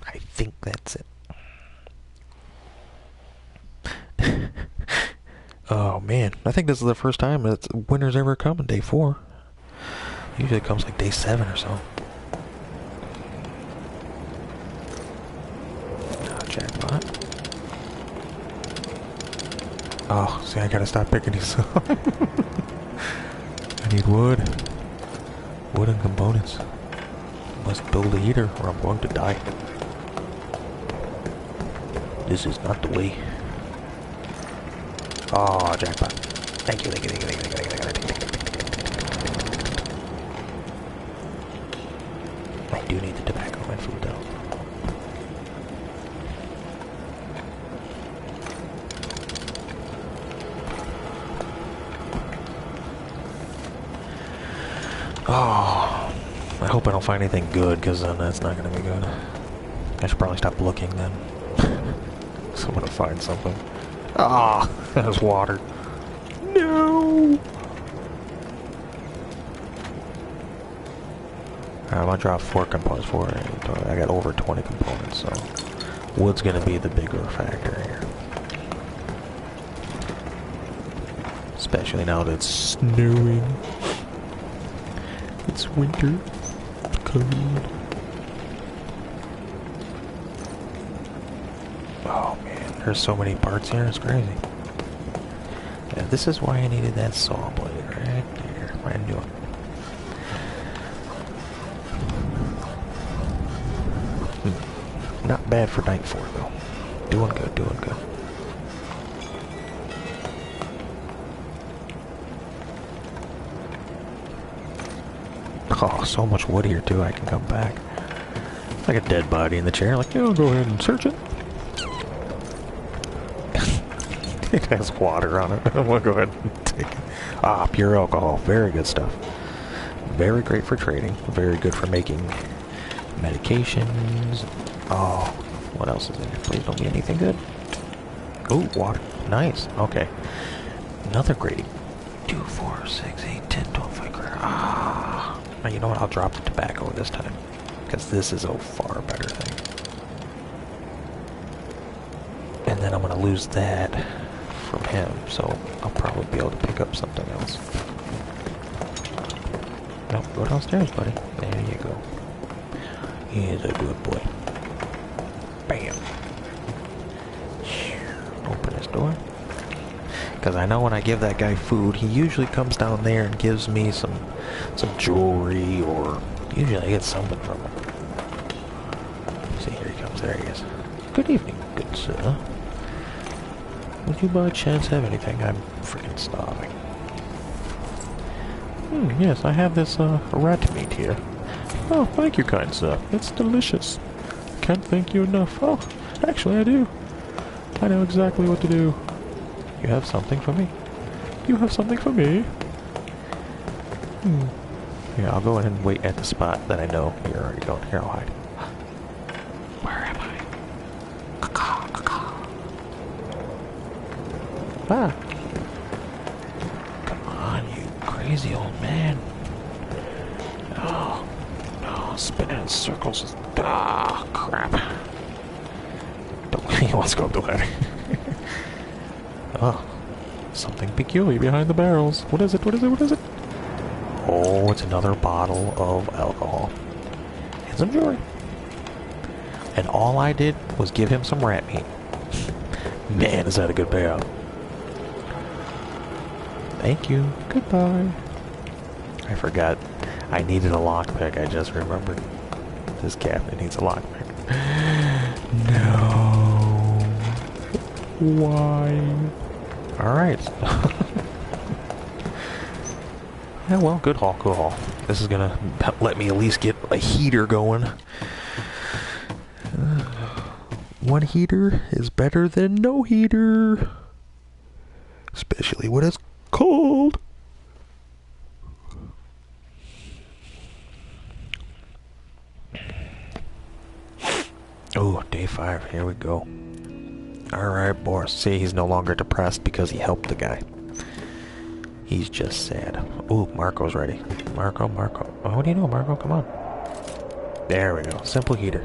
I think that's it. Oh man, I think this is the first time that winter's ever come on day 4. Usually it comes like day 7 or so. Jackpot. Oh, see, I gotta stop picking these up. I need wood. Wood and components. Must build a heater or I'm going to die. This is not the way. Oh, jackpot. Thank you. I do need the tobacco and food though. Oh, I hope I don't find anything good, because then that's not going to be good. I should probably stop looking then. So I'm going to find something. Ah, oh, there's water. No! I'm going to drop 4 components for it. I got over 20 components, so wood's going to be the bigger factor here. Especially now that it's snowing. It's winter. It's cold. Oh man, there's so many parts here, it's crazy. Yeah, this is why I needed that saw blade right there. I knew it. Not bad for night 4 though. Doing good. Oh, so much wood here too, I can come back. Like a dead body in the chair, like, go ahead and search it. It has water on it. I'm gonna go ahead and take it. Ah, pure alcohol, very good stuff. Very great for trading, very good for making medications. Oh, what else is in here? Please don't be anything good. Oh, water, nice, okay. Another grading. 2, 4, 6, 8, 10, 12, 5, ah. Now, you know what? I'll drop the tobacco this time, because this is a far better thing. And then I'm going to lose that from him, so I'll probably be able to pick up something else. Nope, go downstairs, buddy. There you go. He's a good boy. Bam. do I? Because I know when I give that guy food, he usually comes down there and gives me some jewelry, or usually I get something from him. See, here he comes. There he is. Good evening, good sir. Would you by chance have anything? I'm freaking starving. Yes, I have this rat meat here. Oh, thank you, kind sir. It's delicious. Can't thank you enough. Oh, actually I do. I know exactly what to do. You have something for me? You have something for me? Yeah, I'll go ahead and wait at the spot that I know you're already going. Here, I'll hide. Where am I? Caw, caw. Ah! Come on, you crazy old man. Oh, no, spinning in circles. Ah, crap. He wants to go up the ladder. Oh, something peculiar behind the barrels. What is it? What is it? What is it? Oh, it's another bottle of alcohol. And some jewelry. And all I did was give him some rat meat. Man, is that a good payout. Thank you. Goodbye. I forgot. I needed a lockpick. I just remembered. This cabinet needs a lockpick. No. Why? Alright. Yeah, well, good haul, good haul. This is gonna let me at least get a heater going. One heater is better than no heater. Especially when it's cold. Oh, day 5. Here we go. Alright, boss. See, he's no longer depressed because he helped the guy. He's just sad. Ooh, Marco's ready. Marco. Oh, what do you know, Marco? Come on. There we go. Simple heater.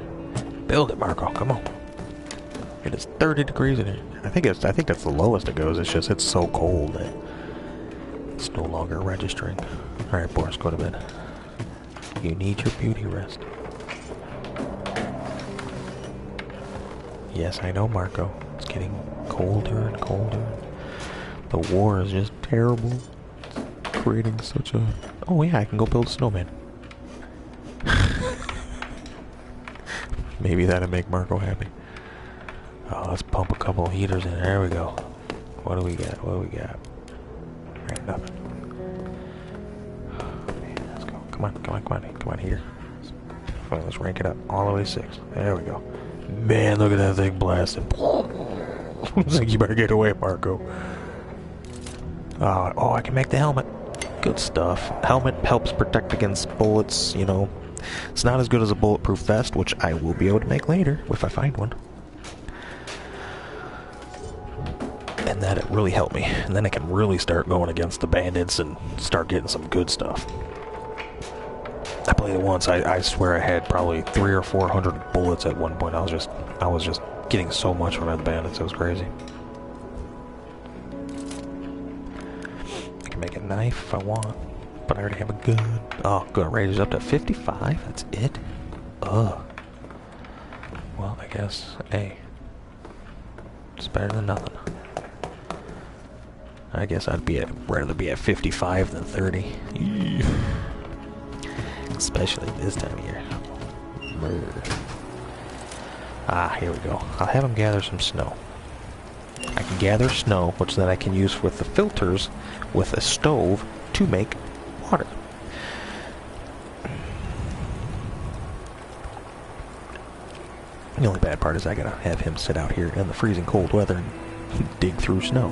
Build it, Marco. Come on. It is 30 degrees in here. I think that's the lowest it goes. It's just it's so cold that it's no longer registering. Alright, Boris, go to bed. You need your beauty rest. Yes, I know, Marco. It's getting colder and colder. The war is just terrible. It's creating such a... Oh yeah, I can go build a snowman. Maybe that'll make Marco happy. Oh, let's pump a couple of heaters in. There we go. What do we got? What do we got? Alright, nothing. Oh, man, let's go. Come on, heater. Let's rank it up all the way to 6. There we go. Man, look at that thing blasting. Looks like you better get away, Marco. Oh, I can make the helmet. Good stuff. Helmet helps protect against bullets, you know. It's not as good as a bulletproof vest, which I will be able to make later, if I find one. And that it really helped me. And then I can really start going against the bandits and start getting some good stuff. I played it once. I swear I had probably 300 or 400 bullets at one point. I was just getting so much from the bandits. It was crazy. I can make a knife if I want, but I already have a gun. Oh, gun range is up to 55. That's it. Ugh. Well, I guess, hey, it's better than nothing. I guess rather be at 55 than 30. Eesh. Especially this time of year. Ah, here we go. I'll have him gather some snow. I can gather snow, which then I can use with the filters with a stove to make water. The only bad part is I gotta have him sit out here in the freezing cold weather and dig through snow.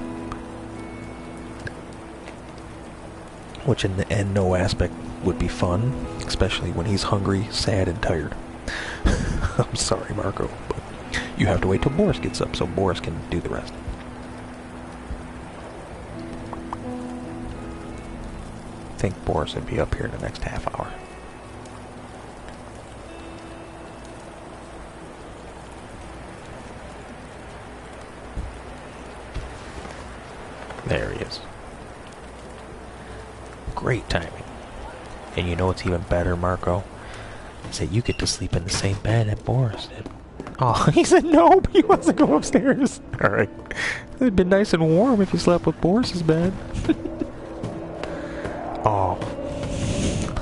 Which in the end, no aspect would be fun, especially when he's hungry, sad, and tired. I'm sorry, Marco, but you have to wait till Boris gets up so Boris can do the rest. I think Boris would be up here in the next half hour. There he is. Great timing. And you know what's even better, Marco? Is that you get to sleep in the same bed that Boris did. Oh, he said no, but he wants to go upstairs. Alright. It'd been nice and warm if you slept with Boris's bed. Oh.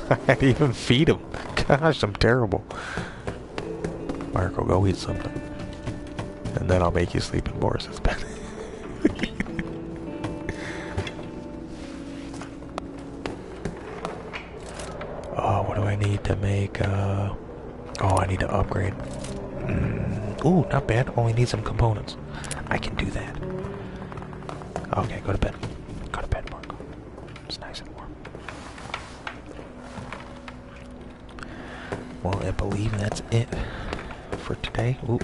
I had to even feed him. Gosh, I'm terrible. Marco, go eat something. And then I'll make you sleep in Boris's bed. Oh, what do I need to make? Oh, I need to upgrade. Ooh, not bad. Only need some components. I can do that. Okay, go to bed. Go to bed, Marco. It's nice and warm. Well, I believe that's it for today. Ooh,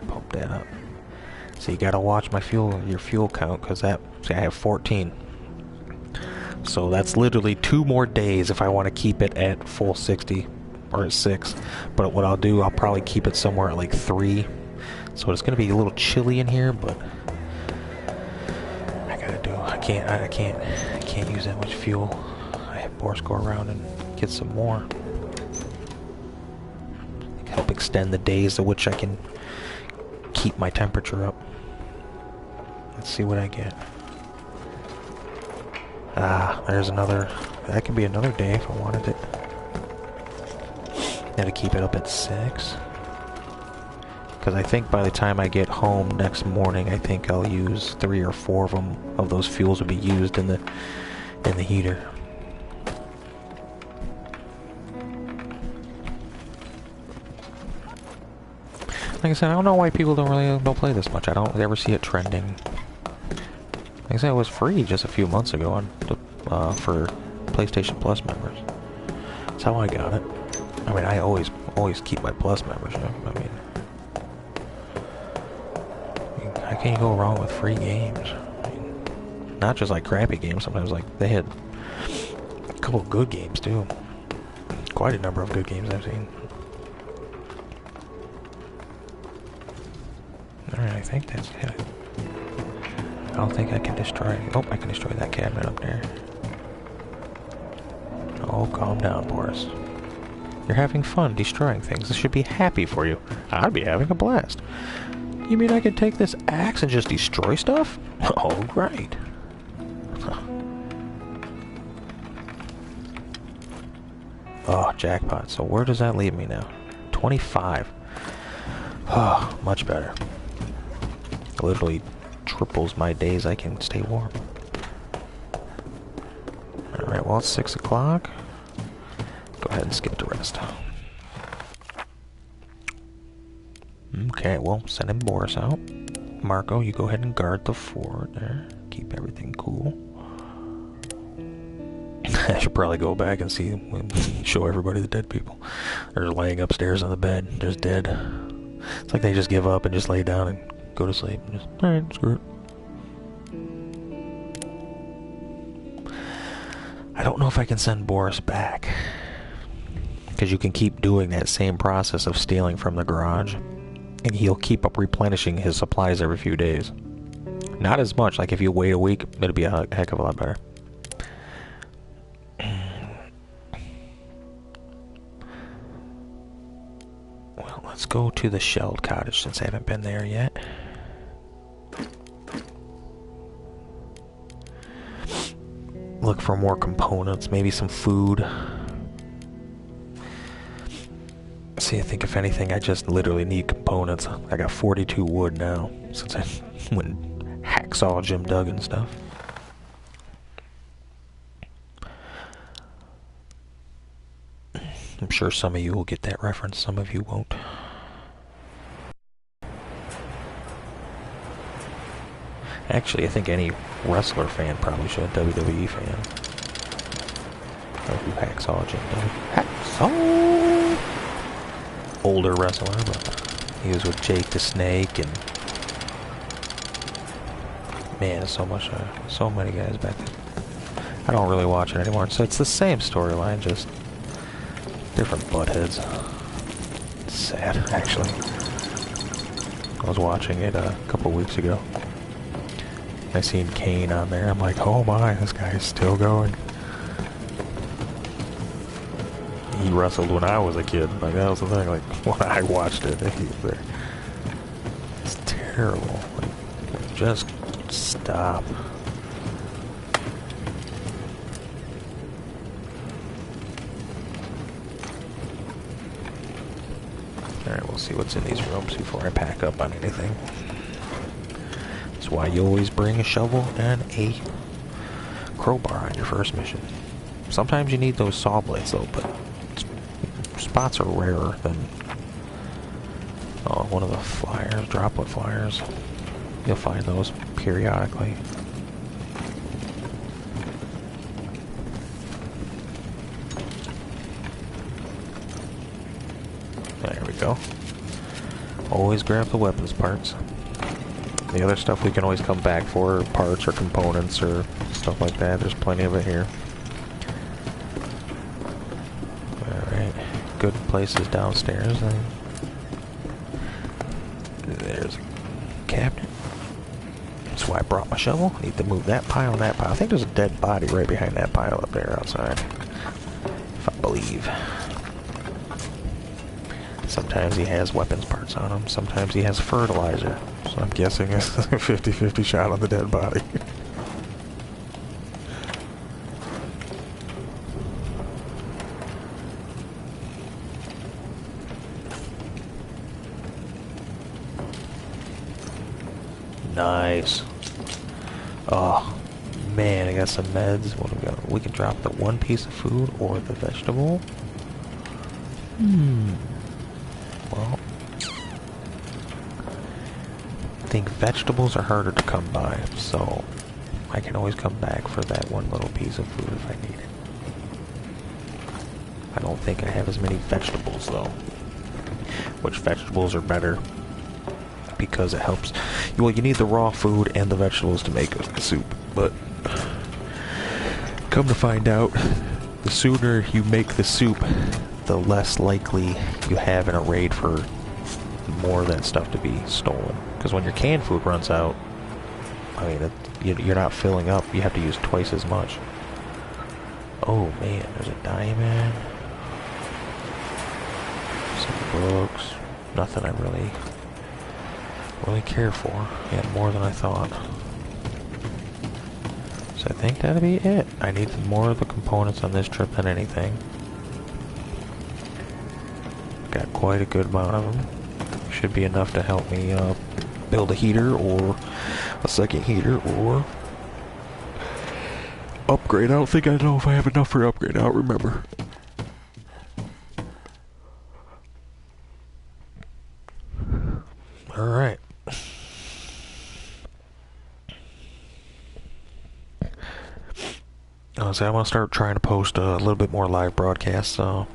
pump that up. So you gotta watch my your fuel count, because I have 14. So that's literally 2 more days if I want to keep it at full 60 or at 6. But what I'll do, I'll probably keep it somewhere at like 3. So it's gonna be a little chilly in here, but I gotta do. I can't use that much fuel. I have Boris go around and get some more. Help extend the days to which I can keep my temperature up. Let's see what I get. Ah, there's another. That could be another day if I wanted it. Gotta keep it up at 6. Because I think by the time I get home next morning, I think I'll use 3 or 4 of them. Of those fuels will be used in the heater. Like I said, I don't know why people don't play this much. I don't ever see it trending. Like I said, it was free just a few months ago on for PlayStation Plus members. That's how I got it. I mean, I always keep my Plus membership. I mean, how can you go wrong with free games? I mean, not just like crappy games. Sometimes like they had a couple of good games too. Quite a number of good games I've seen. Alright, I think that's it. I don't think I can destroy... Oh, I can destroy that cabinet up there. Oh, calm down, Boris. You're having fun destroying things. This should be happy for you. I'd be having a blast. You mean I can take this axe and just destroy stuff? Oh, right. Huh. Oh, jackpot. So where does that leave me now? 25. Oh, much better. Literally triples my days I can stay warm. Alright, well, it's 6 o'clock. Go ahead and skip the rest. Okay, well, sending Boris out. Marco, you go ahead and guard the fort there. Keep everything cool. I should probably go back and see, show everybody the dead people. They're laying upstairs on the bed, just dead. It's like they just give up and just lay down and go to sleep. Just, alright, screw it. I don't know if I can send Boris back. Because you can keep doing that same process of stealing from the garage. And he'll keep up replenishing his supplies every few days. Not as much, like if you wait a week, it'll be a heck of a lot better. Well, let's go to the shelled cottage since I haven't been there yet. Look for more components, maybe some food. See, I think if anything, I just literally need components. I got 42 wood now, since I went and hacksaw Jim Duggan stuff. I'm sure some of you will get that reference, some of you won't. Actually, I think any wrestler fan probably should, WWE fan. Who hacksaw Jim Duggan. Hacksaw! Older wrestler, but he was with Jake the Snake, and man, so many guys back then. I don't really watch it anymore, so it's the same storyline, just different butt heads. It's sad, actually. I was watching it a couple weeks ago. I seen Kane on there. I'm like, oh my, this guy is still going. He wrestled when I was a kid. Like, that was the thing. Like, when I watched it, he was there. It's terrible. Like, just Stop. Alright, we'll see what's in these rooms before I pack up on anything. That's why you always bring a shovel and a crowbar on your first mission. Sometimes you need those saw blades though, but spots are rarer than... Oh, one of the flyers, droplet flyers. You'll find those periodically. There we go. Always grab the weapons parts. The other stuff we can always come back for, parts or components or stuff like that. There's plenty of it here. Alright, good places downstairs. There's a cabinet. That's why I brought my shovel. Need to move that pile and that pile. I think there's a dead body right behind that pile up there outside. If I believe. Sometimes he has weapons parts on him. Sometimes he has fertilizer. So I'm guessing it's a 50-50 shot on the dead body. Nice. Oh, man, I got some meds. What do we got? We can drop the one piece of food or the vegetable. Well, I think vegetables are harder to come by, so I can always come back for that one little piece of food if I need it. I don't think I have as many vegetables, though. Which vegetables are better because it helps. Well, you need the raw food and the vegetables to make a soup, but come to find out, the sooner you make the soup, the less likely you have in a raid for more of that stuff to be stolen. Because when your canned food runs out, I mean, you're not filling up. You have to use twice as much. Oh man, there's a diamond. Some books. Nothing I really care for. Yeah, more than I thought. So I think that'll be it. I need more of the components on this trip than anything. Got quite a good amount of them. Should be enough to help me build a heater or a second heater or upgrade. I don't think I know if I have enough for upgrade. I don't remember. Alright. So I want to start trying to post a little bit more live broadcasts. I've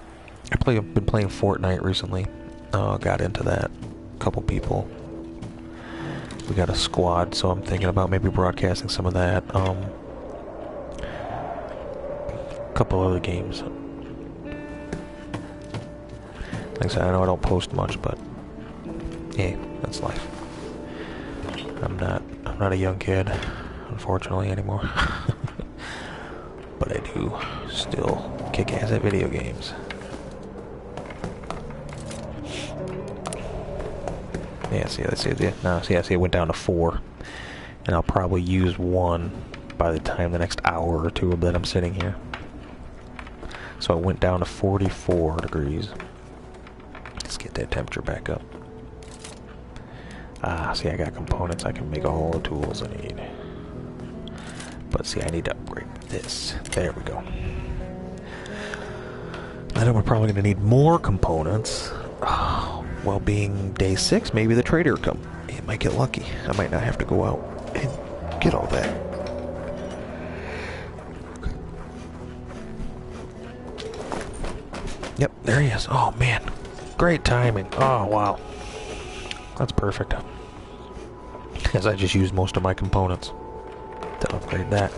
been playing Fortnite recently. Got into that. A couple people. We got a squad, so I'm thinking about maybe broadcasting some of that. A couple other games. Like I said, I know I don't post much, but hey, that's life. I'm not a young kid, unfortunately, anymore. But I do still kick ass at video games. Yeah, see, it went down to 4. And I'll probably use 1 by the time the next hour or 2 that I'm sitting here. So it went down to 44 degrees. Let's get that temperature back up. See, I got components. I can make all the tools I need. But see, I need to upgrade this. There we go. Then I'm probably going to need more components. Well, being day 6, maybe the trader will come. It might get lucky. I might not have to go out and get all that. Yep, there he is. Oh, man. Great timing. Oh, wow. That's perfect. As I just used most of my components to upgrade that.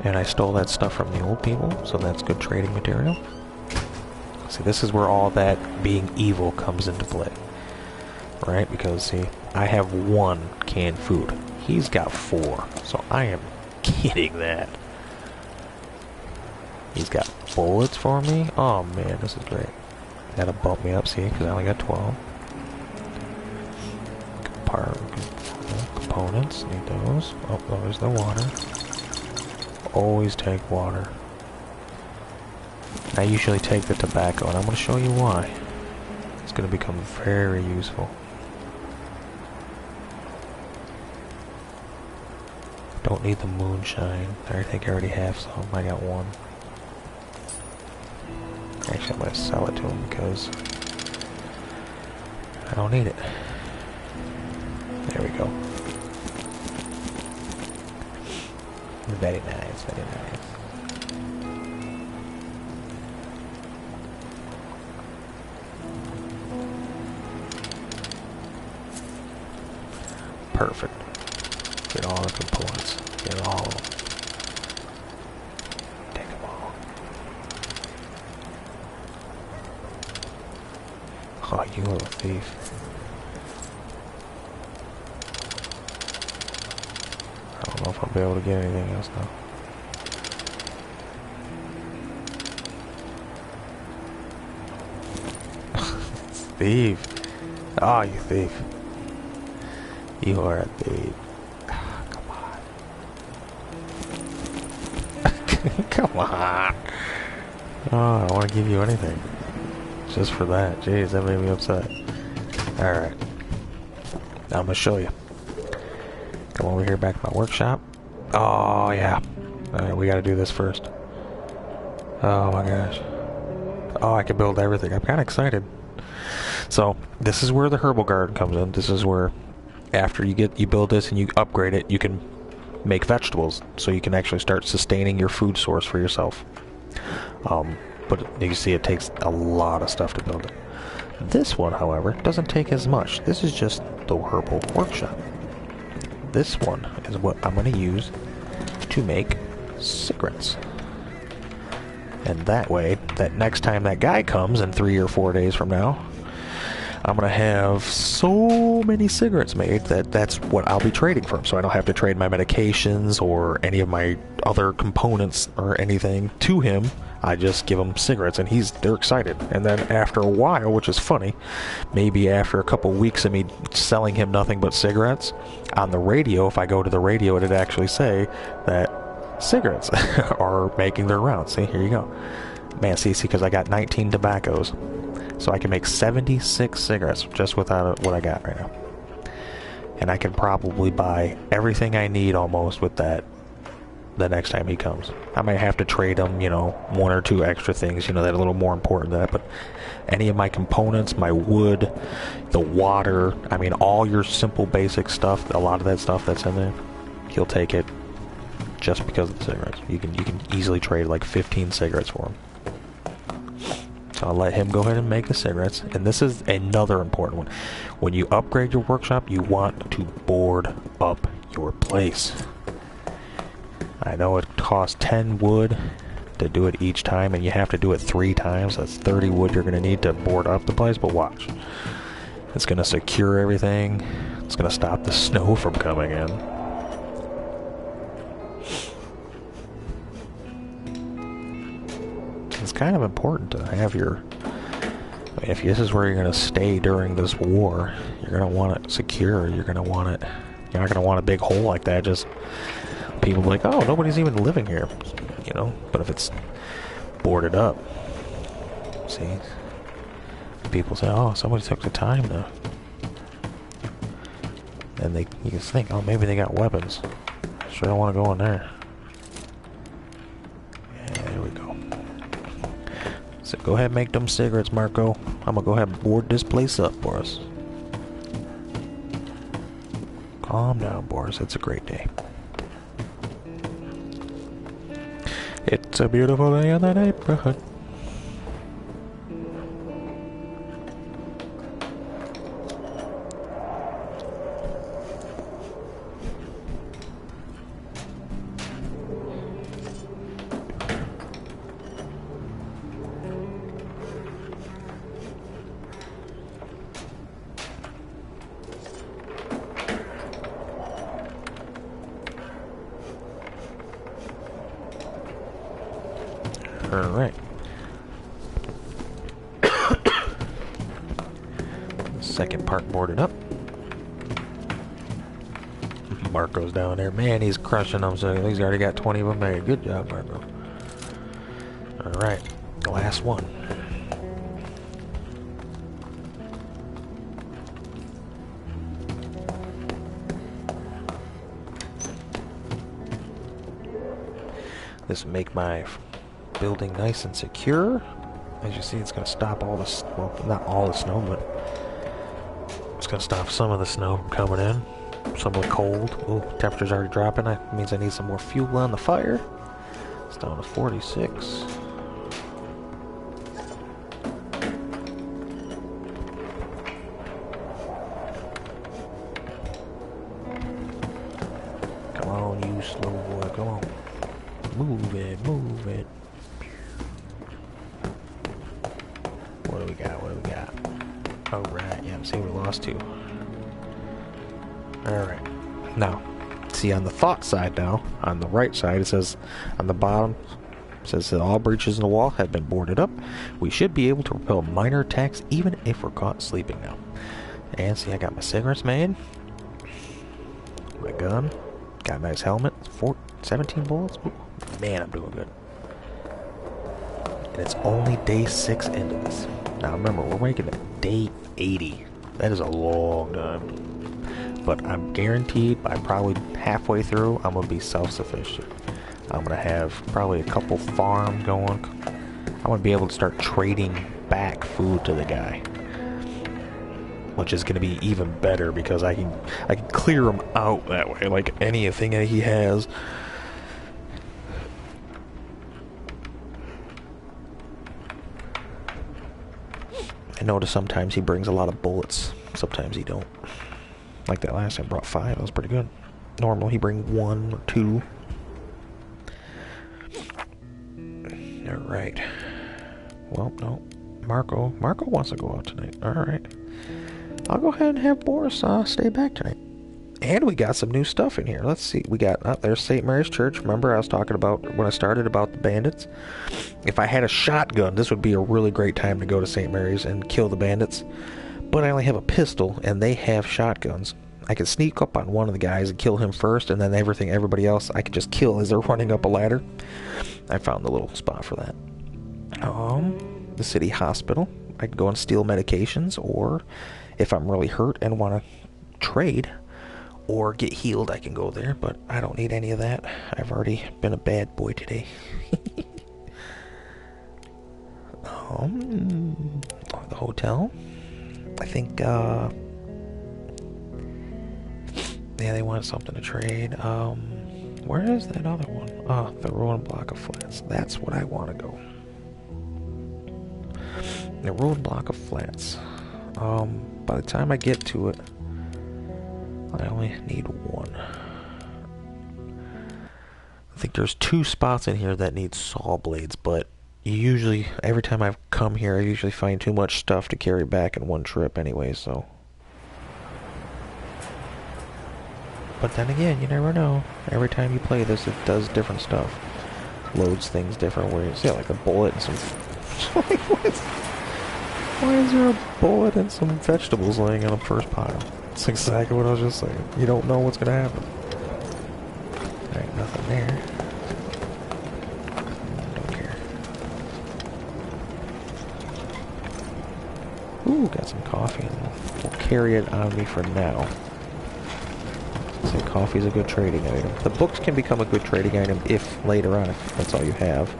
And I stole that stuff from the old people, so that's good trading material. See, this is where all that being evil comes into play. Right? Because, see, I have 1 canned food. He's got 4. So I am getting that. He's got bullets for me. Oh, man, this is great. That'll bump me up, see, because I only got 12. part. Components, need those. Oh, there's the water. Always take water. I usually take the tobacco, and I'm going to show you why. It's going to become very useful. Don't need the moonshine. I think I already have some. I got one. Actually, I'm going to sell it to him because I don't need it. There we go. Very nice, very nice. Perfect. Get all the components. Get all of them. Take them all. Oh, you little thief. I don't know if I'll be able to get anything else now. Thief. Oh, you thief. You are a thief. Oh, come on. Come on. Oh, I don't want to give you anything. Just for that. Jeez, that made me upset. Alright. Now I'm going to show you. Come over here back to my workshop. Oh, yeah. Alright, we got to do this first. Oh my gosh. Oh, I can build everything. I'm kind of excited. So, this is where the herbal garden comes in. This is where, after you build this and you upgrade it, you can make vegetables. So you can actually start sustaining your food source for yourself. But you see it takes a lot of stuff to build it. This one, however, doesn't take as much. This is just the herbal workshop. This one is what I'm going to use to make cigarettes. And that way, that next time that guy comes in 3 or 4 days from now, I'm going to have so many cigarettes made that that's what I'll be trading from. So I don't have to trade my medications or any of my other components or anything to him. I just give him cigarettes and they're excited. And then after a while, which is funny, maybe after a couple weeks of me selling him nothing but cigarettes, on the radio, if I go to the radio, it'd actually say that cigarettes are making their rounds. See, here you go. Man, see, because I got 19 tobaccos. So I can make 76 cigarettes just without what I got right now. And I can probably buy everything I need almost with that the next time he comes. I might have to trade him, 1 or 2 extra things, that are a little more important than that. But any of my components, my wood, the water, I mean, all your simple basic stuff, a lot of that stuff that's in there, he'll take it just because of the cigarettes. You can easily trade like 15 cigarettes for him. So I'll let him go ahead and make the cigarettes. And this is another important one. When you upgrade your workshop, you want to board up your place. I know it costs 10 wood to do it each time, and you have to do it 3 times. That's 30 wood you're going to need to board up the place, but watch. It's going to secure everything. It's going to stop the snow from coming in. It's kind of important to have your... I mean, if this is where you're going to stay during this war, you're going to want it secure. You're going to want it... You're not going to want a big hole like that. Just people like, oh, nobody's even living here. But if it's boarded up, see? People say, oh, somebody took the time to... And you just think, oh, maybe they got weapons. Sure don't want to go in there. There we go. So go ahead and make them cigarettes, Marco. I'm gonna go ahead and board this place up for us. Calm down, Boris. It's a great day. It's a beautiful day in the neighborhood. Alright. Second part boarded up. Marco's down there. Man, he's crushing them, so he's already got 20 of them made. Good job, Marco. Alright, last one. This will make my building nice and secure. As you see, it's going to stop all the, well, not all the snow, but it's going to stop some of the snow from coming in. Some of the cold. Oh, temperature's already dropping. That means I need some more fuel on the fire. It's down to 46. Come on, you slow boy. Come on. Move it, move it. What do we got? What do we got? Alright, yeah, see, we lost 2. Alright. Now, see on the thought side now, on the right side, it says, on the bottom, it says that all breaches in the wall have been boarded up. We should be able to repel minor attacks even if we're caught sleeping now. And see, I got my cigarettes made. My gun. Got a nice helmet. 17 bullets. Ooh, man, I'm doing good. And it's only day 6 into this. Now remember, we're making it day 80. That is a long time. But I'm guaranteed by probably halfway through, I'm going to be self-sufficient. I'm going to have probably a couple farms going. I'm going to be able to start trading back food to the guy. Which is going to be even better because I can clear him out that way. Like anything that he has. I notice sometimes he brings a lot of bullets. Sometimes he don't. Like that last time, I brought 5. That was pretty good. Normally he bring 1 or 2. Alright. Well, no. Marco wants to go out tonight. Alright. I'll go ahead and have Boris stay back tonight. And we got some new stuff in here. Let's see. We got, there's St. Mary's Church. Remember I was talking about, when I started, about the bandits? If I had a shotgun, this would be a really great time to go to St. Mary's and kill the bandits. But I only have a pistol, and they have shotguns. I can sneak up on one of the guys and kill him first, and then everybody else I can just kill as they're running up a ladder. I found a little spot for that. The city hospital. I can go and steal medications, or if I'm really hurt and want to trade or get healed, I can go there, but I don't need any of that. I've already been a bad boy today. The hotel. I think, yeah, they wanted something to trade. Where is that other one? The ruined block of flats. That's what I want to go. The ruined block of flats. By the time I get to it, I only need 1. I think there's 2 spots in here that need saw blades, but usually, every time I've come here, I usually find too much stuff to carry back in one trip anyway, so. But then again, you never know. Every time you play this, it does different stuff. Loads things different ways. Yeah, like a bullet and some... Why is there a bullet and some vegetables laying in the first pile? That's exactly what I was just saying. You don't know what's going to happen. Alright, nothing there. Don't care. Ooh, got some coffee. We'll carry it on me for now. So coffee's a good trading item. The books can become a good trading item if later on, if that's all you have.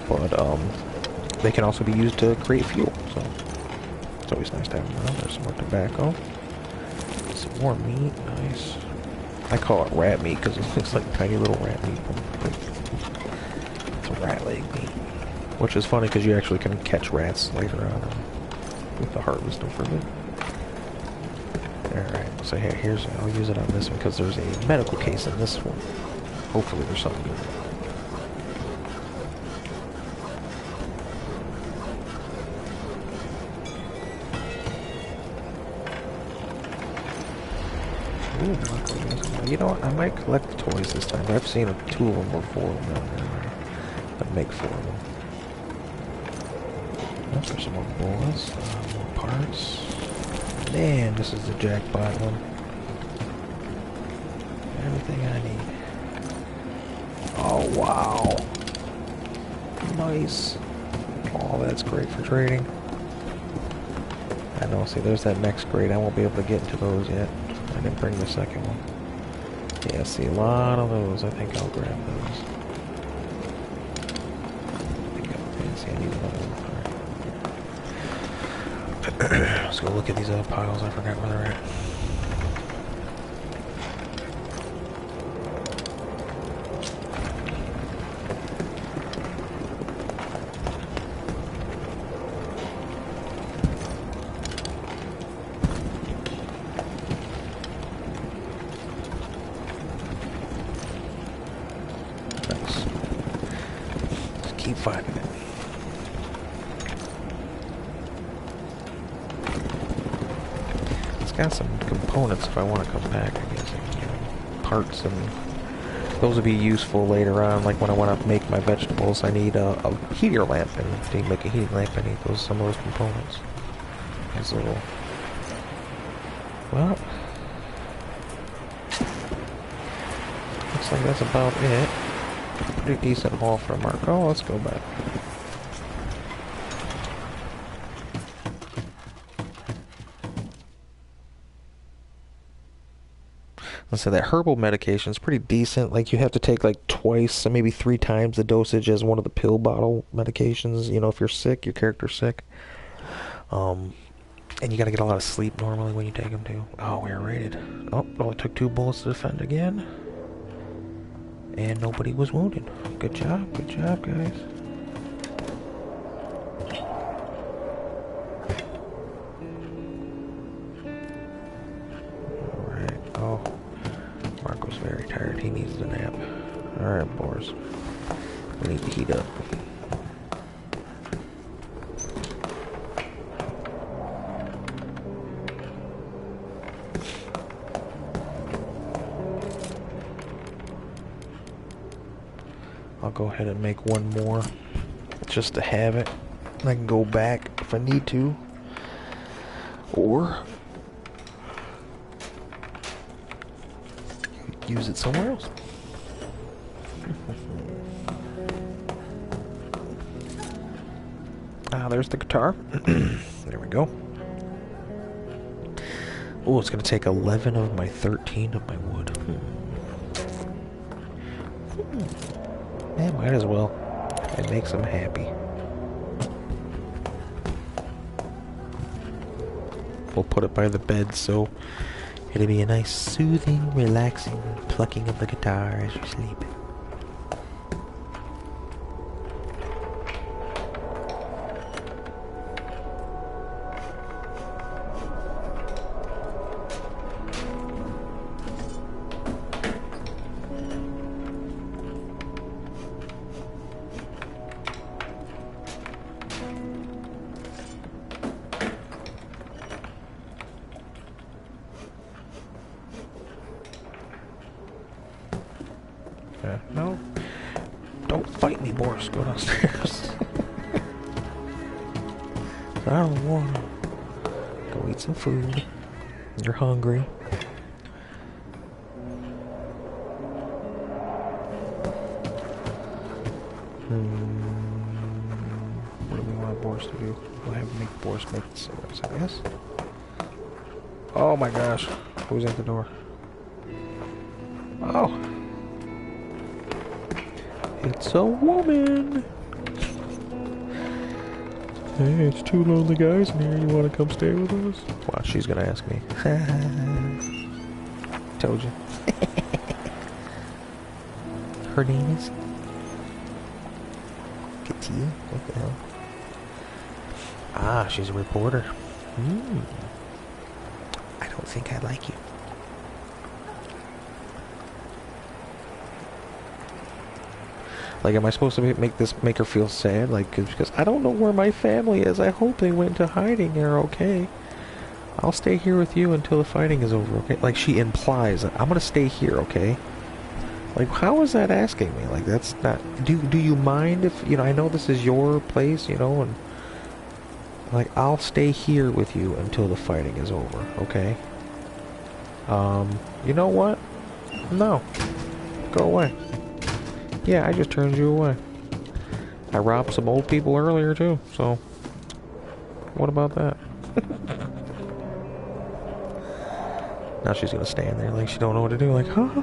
But, they can also be used to create fuel, so it's always nice to have them around. There's some more tobacco. Some more meat, nice. I call it rat meat because it looks like tiny little rat meat. It's a rat leg meat. Which is funny because you actually can catch rats later on with the harvest, don't forget. Alright, so here, I'll use it on this one because there's a medical case in this one. Hopefully there's something good. You know what? I might collect the toys this time. I've seen 2 of them before that make 4 of them. Yep, there's some more bullets, more parts. Man, this is the jackpot one. everything I need. Oh, wow. Nice. Oh, that's great for trading. I know, see, there's that next grade. I won't be able to get into those yet. I didn't bring the second one. Yeah, see, a lot of those. I think I'll grab those. See, I need another one. Alright. Let's go look at these other piles. I forgot where they're at. Keep finding it. It's got some components if I want to come back, I guess. You know, parts, and those would be useful later on. Like when I want to make my vegetables, I need a heater lamp, and to make a heating lamp, I need some of those components. These little. Well, looks like that's about it. Pretty decent haul for a mark. Oh, let's go back. Let's say that herbal medication is pretty decent. Like you have to take like twice, maybe 3 times the dosage as one of the pill bottle medications. You know, if you're sick, your character's sick. And you gotta get a lot of sleep normally when you take them too. Oh, we are raided. Oh, only took 2 bullets to defend again. And nobody was wounded. Good job, guys. Alright, oh. Marco's very tired, he needs a nap. Alright, boys. We need to heat up. I'll go ahead and make one more just to have it. I can go back if I need to, or use it somewhere else. There's the guitar. There we go. Oh, it's gonna take 11 of my 13 of my wood. Yeah, might as well. It makes them happy. We'll put it by the bed so it'll be a nice soothing, relaxing plucking of the guitar as you sleep. No. Don't fight me, Boris. Go downstairs. I don't want to. Go eat some food. You're hungry. What do we want Boris to do? We'll have make Boris make the cigarettes, I guess. Oh my gosh. Who's at the door? Oh. It's a woman! Hey, it's 2 lonely guys in here. You want to come stay with us? Watch, she's gonna ask me. Told you. Her name is Katia? What the hell? Ah, she's a reporter. I don't think I like you. Like, am I supposed to make her feel sad? Like, because I don't know where my family is. I hope they went into hiding and are okay. I'll stay here with you until the fighting is over, okay? Like, she implies, I'm gonna stay here, okay? Like, how is that asking me? Like, that's not... Do you mind if... You know, I know this is your place, you know, and... Like, I'll stay here with you until the fighting is over, okay? You know what? No. Go away. Yeah, I just turned you away. I robbed some old people earlier too, so what about that? Now she's gonna stand there like she don't know what to do, like, huh?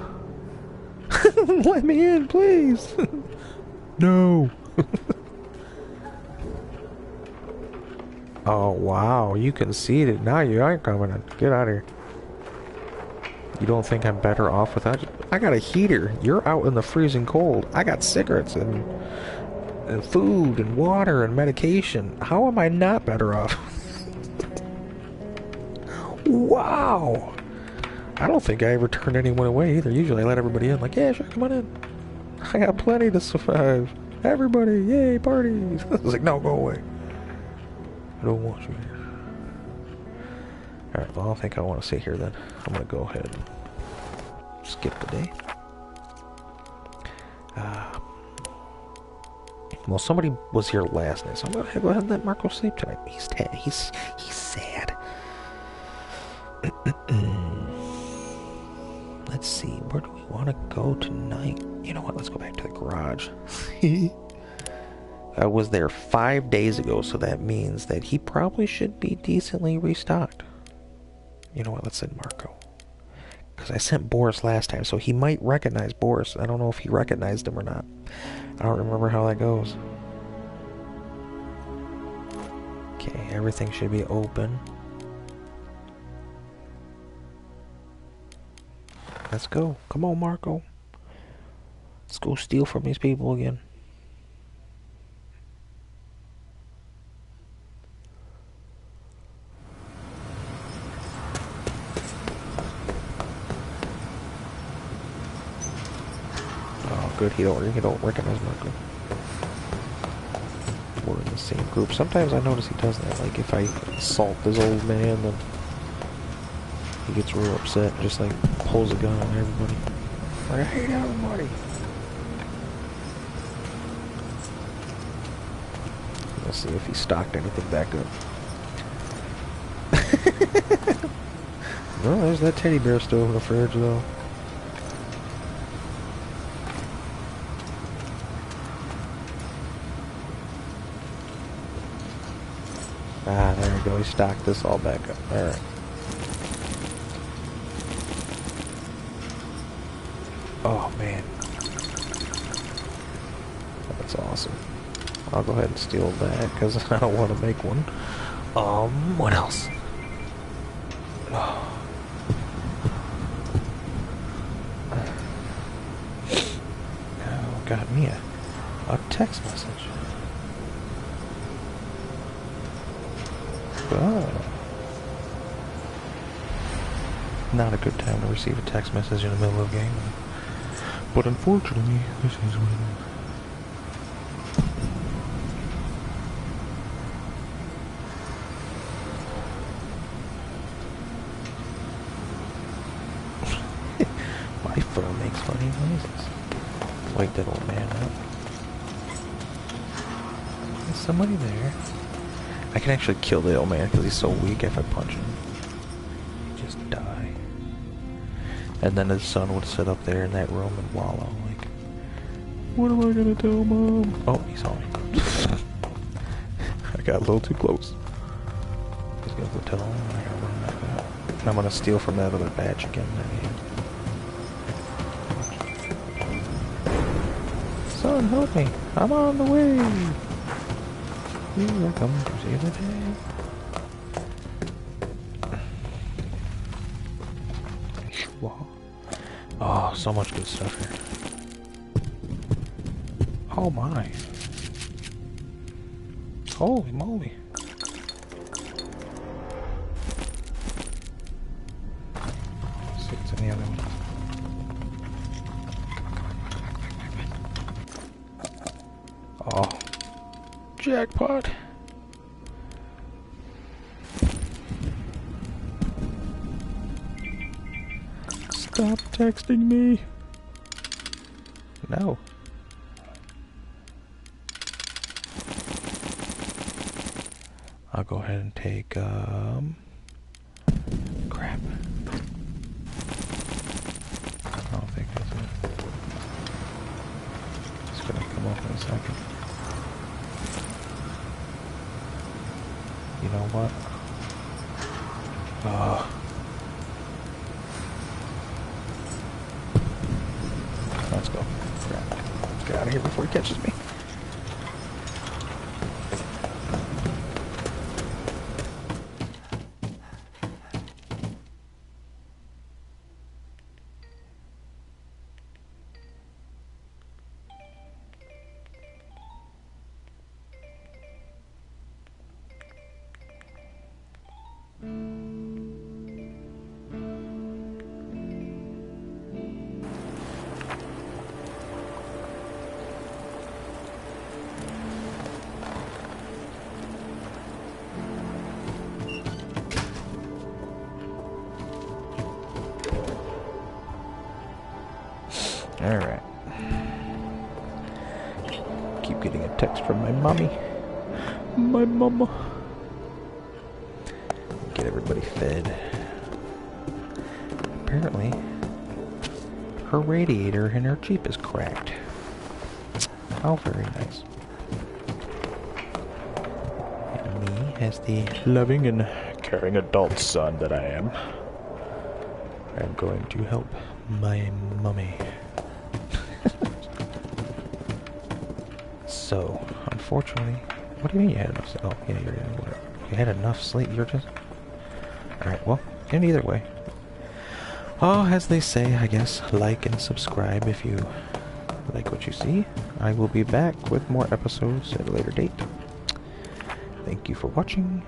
Let me in, please! No! Oh, wow, you conceded. Now you aren't coming in. Get out of here. You don't think I'm better off without you? I got a heater. You're out in the freezing cold. I got cigarettes and food and water and medication. How am I not better off? Wow! I don't think I ever turned anyone away either. Usually I let everybody in. Like, yeah, sure, come on in. I got plenty to survive. Everybody, yay, parties. I was like, no, go away. I don't want you here. Alright, well, I don't think I want to sit here then. I'm going to go ahead and skip the day. Well, somebody was here last night, so I'm going to go ahead and let Marco sleep tonight. He's sad. Let's see, where do we want to go tonight? You know what, let's go back to the garage. I was there 5 days ago, so that means that he probably should be decently restocked. You know what, let's send Marco. Because I sent Boris last time, so he might recognize Boris. I don't know if he recognized him or not. I don't remember how that goes. Okay, everything should be open. Let's go. Come on, Marco. Let's go steal from these people again. Oh, good. He don't recognize Marco. We're in the same group. Sometimes I notice he does that. Like if I assault this old man, then he gets real upset. Just like pulls a gun on everybody. Like, I hate everybody. Let's see if he stocked anything back up. No, there's that teddy bear still in the fridge though. Ah, there we go. He stocked this all back up. Alright. Oh, man. That's awesome. I'll go ahead and steal that, because I don't want to make one. What else? Oh. Oh, got me a text message. Oh. Not a good time to receive a text message in the middle of a game. But unfortunately, this is what it is. My phone makes funny noises. Wake that old man up. There's somebody there. I can actually kill the old man because he's so weak if I punch him. He'd just die. And then his son would sit up there in that room and wallow like, what am I gonna tell Mom? Oh, he saw me. I got a little too close. He's gonna go tell him, and I gotta run back out. And I'm gonna steal from that other batch again that he had. Son, help me. I'm on the way. Here I come to save the day. Oh, so much good stuff here. Oh my. Holy moly. Let's see what's in the other one. Oh. Jackpot. Stop texting me. No. I'll go ahead and take, crap. I don't them off in a second. You know what? Let's go. Crap. Let's get out of here before he catches me. Alright. Keep getting a text from my mommy. My mama. Get everybody fed. Apparently, her radiator in her Jeep is cracked. How very nice. And me, as the loving and caring adult son that I am, I'm going to help my mummy. So, unfortunately, what do you mean you had enough sleep? Oh, yeah, you had enough sleep. You're just... Alright, well, in either way. Oh, as they say, I guess, like and subscribe if you like what you see. I will be back with more episodes at a later date. Thank you for watching.